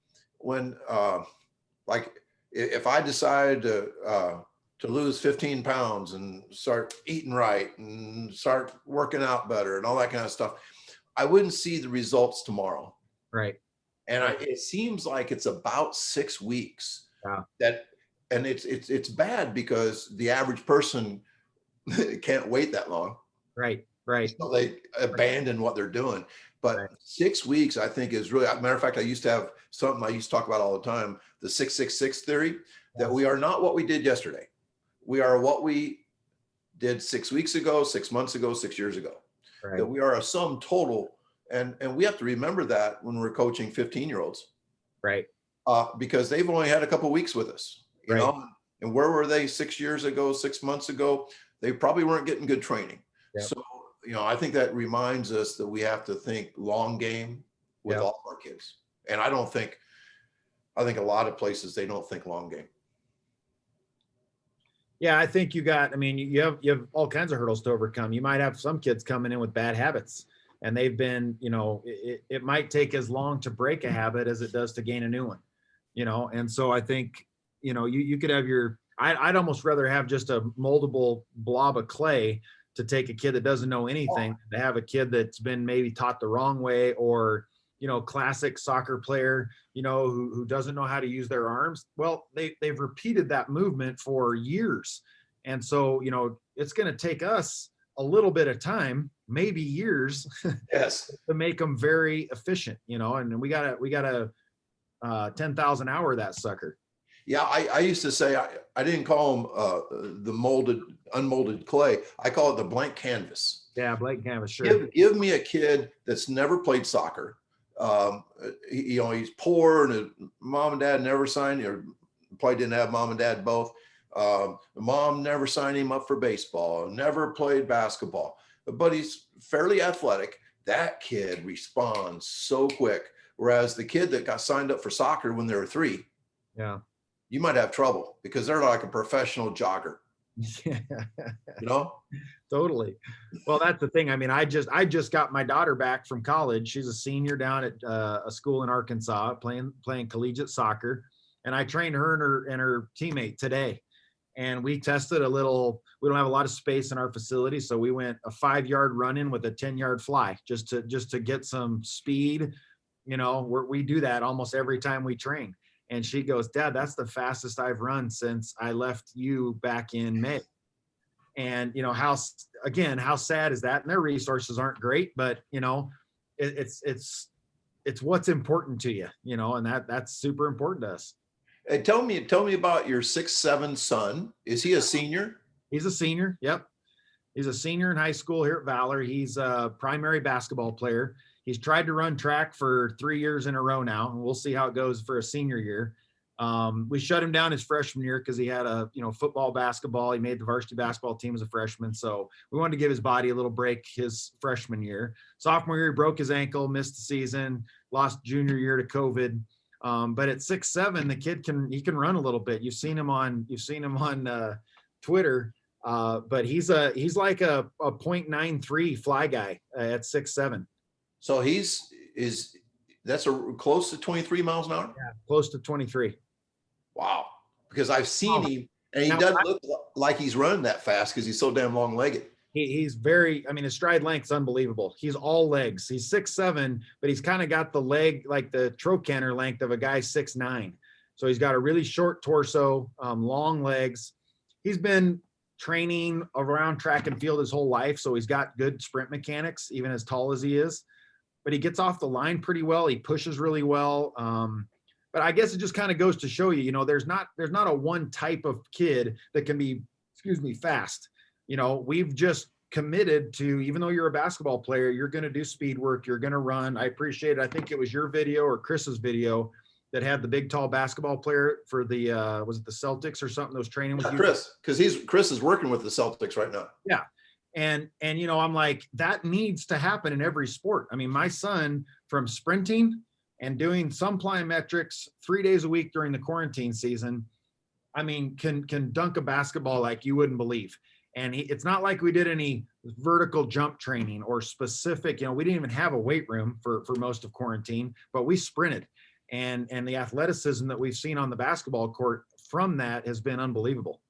if I decide to lose 15 pounds and start eating right and start working out better and all that kind of stuff, I wouldn't see the results tomorrow. Right. And it seems like it's about 6 weeks. Yeah. And it's bad because the average person can't wait that long. Right. So they abandon what they're doing. But 6 weeks, I think, is really, matter of fact, I used to have something I used to talk about all the time, the 666 theory, that we are not what we did yesterday. We are what we did 6 weeks ago, 6 months ago, 6 years ago. Right. That we are a sum total. And we have to remember that when we're coaching 15-year-olds. Right. Because they've only had a couple of weeks with us, you know, and where were they 6 years ago, 6 months ago? They probably weren't getting good training. Yep. So, I think that reminds us that we have to think long game with all of our kids. And I think a lot of places, they don't think long game. Yeah, I think you have all kinds of hurdles to overcome. You might have some kids coming in with bad habits, and they've been, it might take as long to break a habit as it does to gain a new one, and so I think, you could have I'd almost rather have just a moldable blob of clay to take a kid that doesn't know anything, to have a kid that's been maybe taught the wrong way, or, classic soccer player, who doesn't know how to use their arms. Well, they've repeated that movement for years. And so, it's going to take us a little bit of time, maybe years, Yes. to make them very efficient, and we gotta 10,000 hour that sucker. Yeah, I used to say I didn't call them the unmolded clay. I call it the blank canvas. Yeah, blank canvas, sure. Give me a kid that's never played soccer. He's poor, and his mom and dad never signed, or probably didn't have mom and dad both. The mom never signed him up for baseball, never played basketball, but he's fairly athletic. That kid responds so quick. Whereas the kid that got signed up for soccer when they were 3, Yeah. you might have trouble because they're like a professional jogger, Yeah. Totally. Well, that's the thing. I mean, I just got my daughter back from college. She's a senior down at a school in Arkansas playing collegiate soccer. And I trained her and her teammate today. And we tested a little. We don't have a lot of space in our facility, so we went a 5-yard run in with a 10-yard fly just to get some speed. We do that almost every time we train. And she goes, "Dad, that's the fastest I've run since I left you back in May." And how sad is that? And their resources aren't great, but it's what's important to you, and that's super important to us. Hey, tell me about your 6'7" son. Is he a senior? He's a senior. Yep. He's a senior in high school here at Valor. He's a primary basketball player. He's tried to run track for 3 years in a row now, and we'll see how it goes for a senior year. We shut him down his freshman year because he had football, basketball. He made the varsity basketball team as a freshman. So we wanted to give his body a little break his freshman year. Sophomore year, he broke his ankle, missed the season, lost junior year to COVID. But at 6'7", the kid can run a little bit. You've seen him on Twitter. But he's like a 0.93 fly guy at 6'7". So that's close to 23 miles an hour? Yeah, close to 23. Wow. Because I've seen him, and he doesn't look like he's running that fast because he's so damn long-legged. He's very, his stride length's unbelievable. He's all legs. He's 6'7", but he's kind of got the leg, like the trochanter length of a guy 6'9". So he's got a really short torso, long legs. He's been training around track and field his whole life, so he's got good sprint mechanics, even as tall as he is. But he gets off the line pretty well. He pushes really well. But I guess it just kind of goes to show you, there's not a one type of kid that can be, fast. We've just committed to, even though you're a basketball player, you're going to do speed work, you're going to run. I appreciate it. I think it was your video or Chris's video that had the big, tall basketball player for the, was it the Celtics or something that was training with you? Chris, because Chris is working with the Celtics right now. Yeah. And I'm like, that needs to happen in every sport. I mean, my son, from sprinting and doing some plyometrics 3 days a week during the quarantine season, can dunk a basketball like you wouldn't believe. And it's not like we did any vertical jump training or specific, we didn't even have a weight room for most of quarantine, but we sprinted. And the athleticism that we've seen on the basketball court from that has been unbelievable.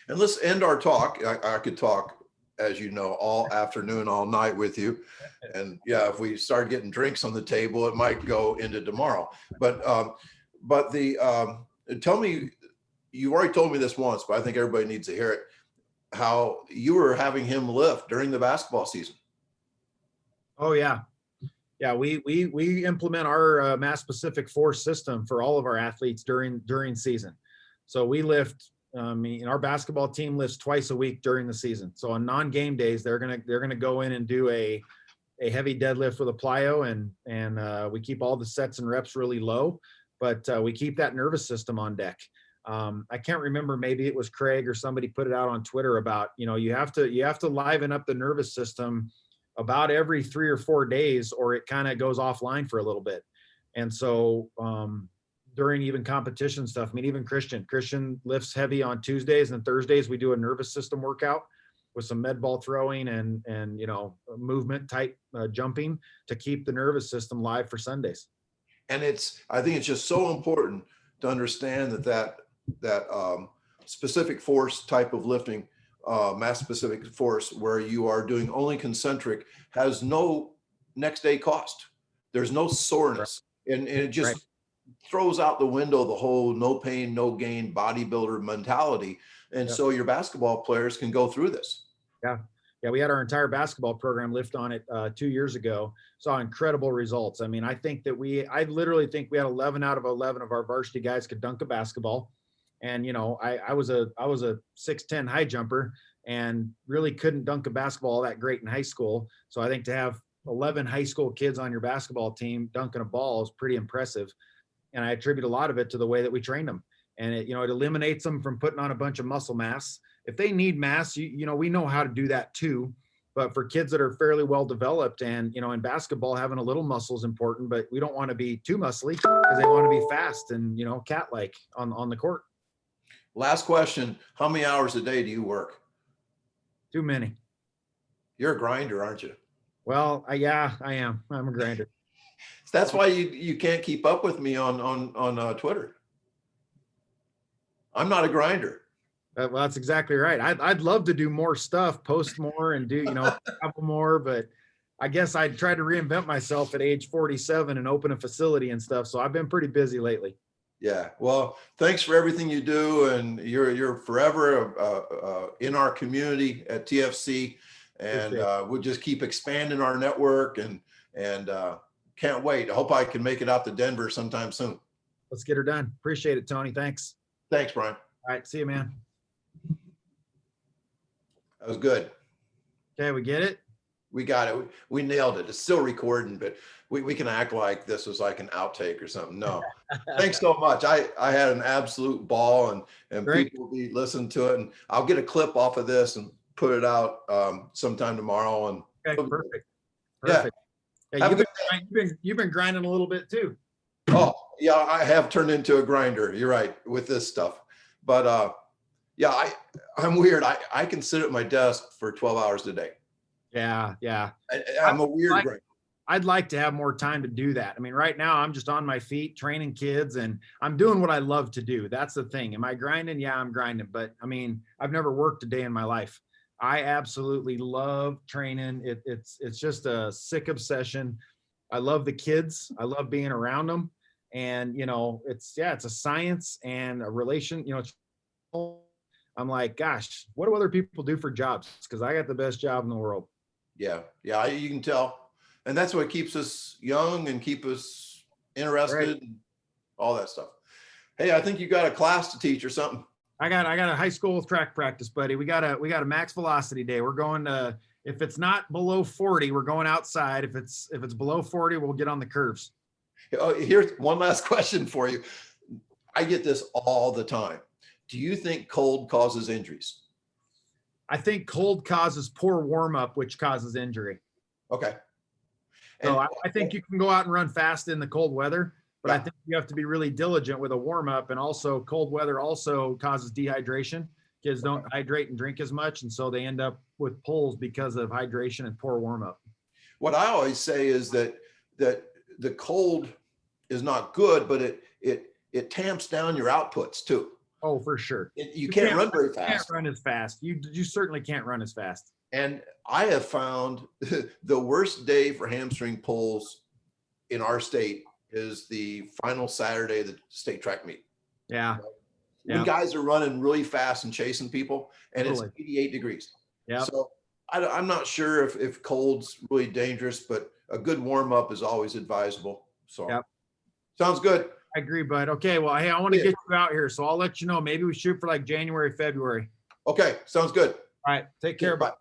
And let's end our talk. I could talk, as you know, all afternoon, all night with you. And yeah, if we start getting drinks on the table, it might go into tomorrow. But tell me, you've already told me this once, but I think everybody needs to hear it, how you were having him lift during the basketball season. Oh yeah. Yeah, we implement our mass specific force system for all of our athletes during season. So we lift. Our basketball team lifts twice a week during the season. So on non-game days, they're gonna go in and do a heavy deadlift with a plyo, and we keep all the sets and reps really low, but we keep that nervous system on deck. I can't remember, maybe it was Craig or somebody put it out on Twitter about, you have to liven up the nervous system about every 3 or 4 days, or it kind of goes offline for a little bit. And so during even competition stuff, even Christian lifts heavy on Tuesdays, and Thursdays we do a nervous system workout with some med ball throwing and movement type jumping to keep the nervous system live for Sundays. And I think it's just so important to understand that specific force type of lifting, mass specific force, where you are doing only concentric, has no next day cost. There's no soreness, and it just Right. throws out the window the whole no pain, no gain bodybuilder mentality. And Yep. so your basketball players can go through this. Yeah. Yeah. We had our entire basketball program lift on it 2 years ago. Saw incredible results. I mean, I literally think we had 11 out of 11 of our varsity guys could dunk a basketball. And, you know, I was a 6'10" high jumper and really couldn't dunk a basketball all that great in high school. So I think to have 11 high school kids on your basketball team dunking a ball is pretty impressive. And I attribute a lot of it to the way that we trained them. And it eliminates them from putting on a bunch of muscle mass. If they need mass, we know how to do that too. But for kids that are fairly well developed, and in basketball, having a little muscle is important, but we don't want to be too muscly because they want to be fast and cat-like on the court. Last question: how many hours a day do you work? Too many. You're a grinder, aren't you? Well, yeah, I am. I'm a grinder. That's why you can't keep up with me on Twitter. I'm not a grinder. Well, that's exactly right. I'd love to do more stuff, post more, and do travel more, but I guess I tried to reinvent myself at age 47 and open a facility and stuff. So I've been pretty busy lately. Yeah. Well, thanks for everything you do, and you're forever in our community at TFC, and we'll just keep expanding our network, and can't wait. I hope I can make it out to Denver sometime soon. Let's get her done. Appreciate it, Tony. Thanks. Thanks, Brian. All right. See you, man. That was good. Okay. We get it. We got it. We nailed it. It's still recording, but we can act like this was like an outtake or something. No, thanks so much. I had an absolute ball, and Great. people will be listening to it, and I'll get a clip off of this and put it out sometime tomorrow. And Okay. Perfect. Yeah. Perfect. Yeah, Have a you've been grinding a little bit too. Oh yeah, I have turned into a grinder. You're right with this stuff, but yeah, I'm weird. I can sit at my desk for 12 hours a day. Yeah. Yeah. I'm a weird grinder. I'd like to have more time to do that. I mean, right now I'm just on my feet training kids, and I'm doing what I love to do. That's the thing. Am I grinding? Yeah, I'm grinding. But I mean, I've never worked a day in my life. I absolutely love training. It's just a sick obsession. I love the kids. I love being around them. And, it's a science and a relation, I'm like, gosh, what do other people do for jobs? Because I got the best job in the world. Yeah, you can tell. And that's what keeps us young and keep us interested, Right. and all that stuff. Hey, I think you got a class to teach or something. I got a high school track practice, buddy. We got a max velocity day. We're going to, if it's not below 40, we're going outside. If it's below 40, we'll get on the curves. Oh, here's one last question for you. I get this all the time. Do you think cold causes injuries? I think cold causes poor warm up, which causes injury. Okay. So And I think you can go out and run fast in the cold weather, but I Yeah. think you have to be really diligent with a warm up. And also cold weather also causes dehydration. Kids don't hydrate and drink as much. And so they end up with pulls because of hydration and poor warm up. what I always say is that the cold is not good, but it tamps down your outputs too. Oh, for sure. You can't run very Can't fast. run as fast. You certainly can't run as fast. And I have found the worst day for hamstring pulls in our state is the final Saturday of the state track meet. Yeah. When Yeah. guys are running really fast and chasing people, and Totally. it's 88 degrees. Yeah. So I'm not sure if cold's really dangerous, but a good warm up is always advisable. So Yep. sounds good. I agree, bud. Okay. Well, hey, I want to Yeah. get you out here. So I'll let you know. Maybe we shoot for like January, February. Okay, sounds good. All right. Take care. Bye.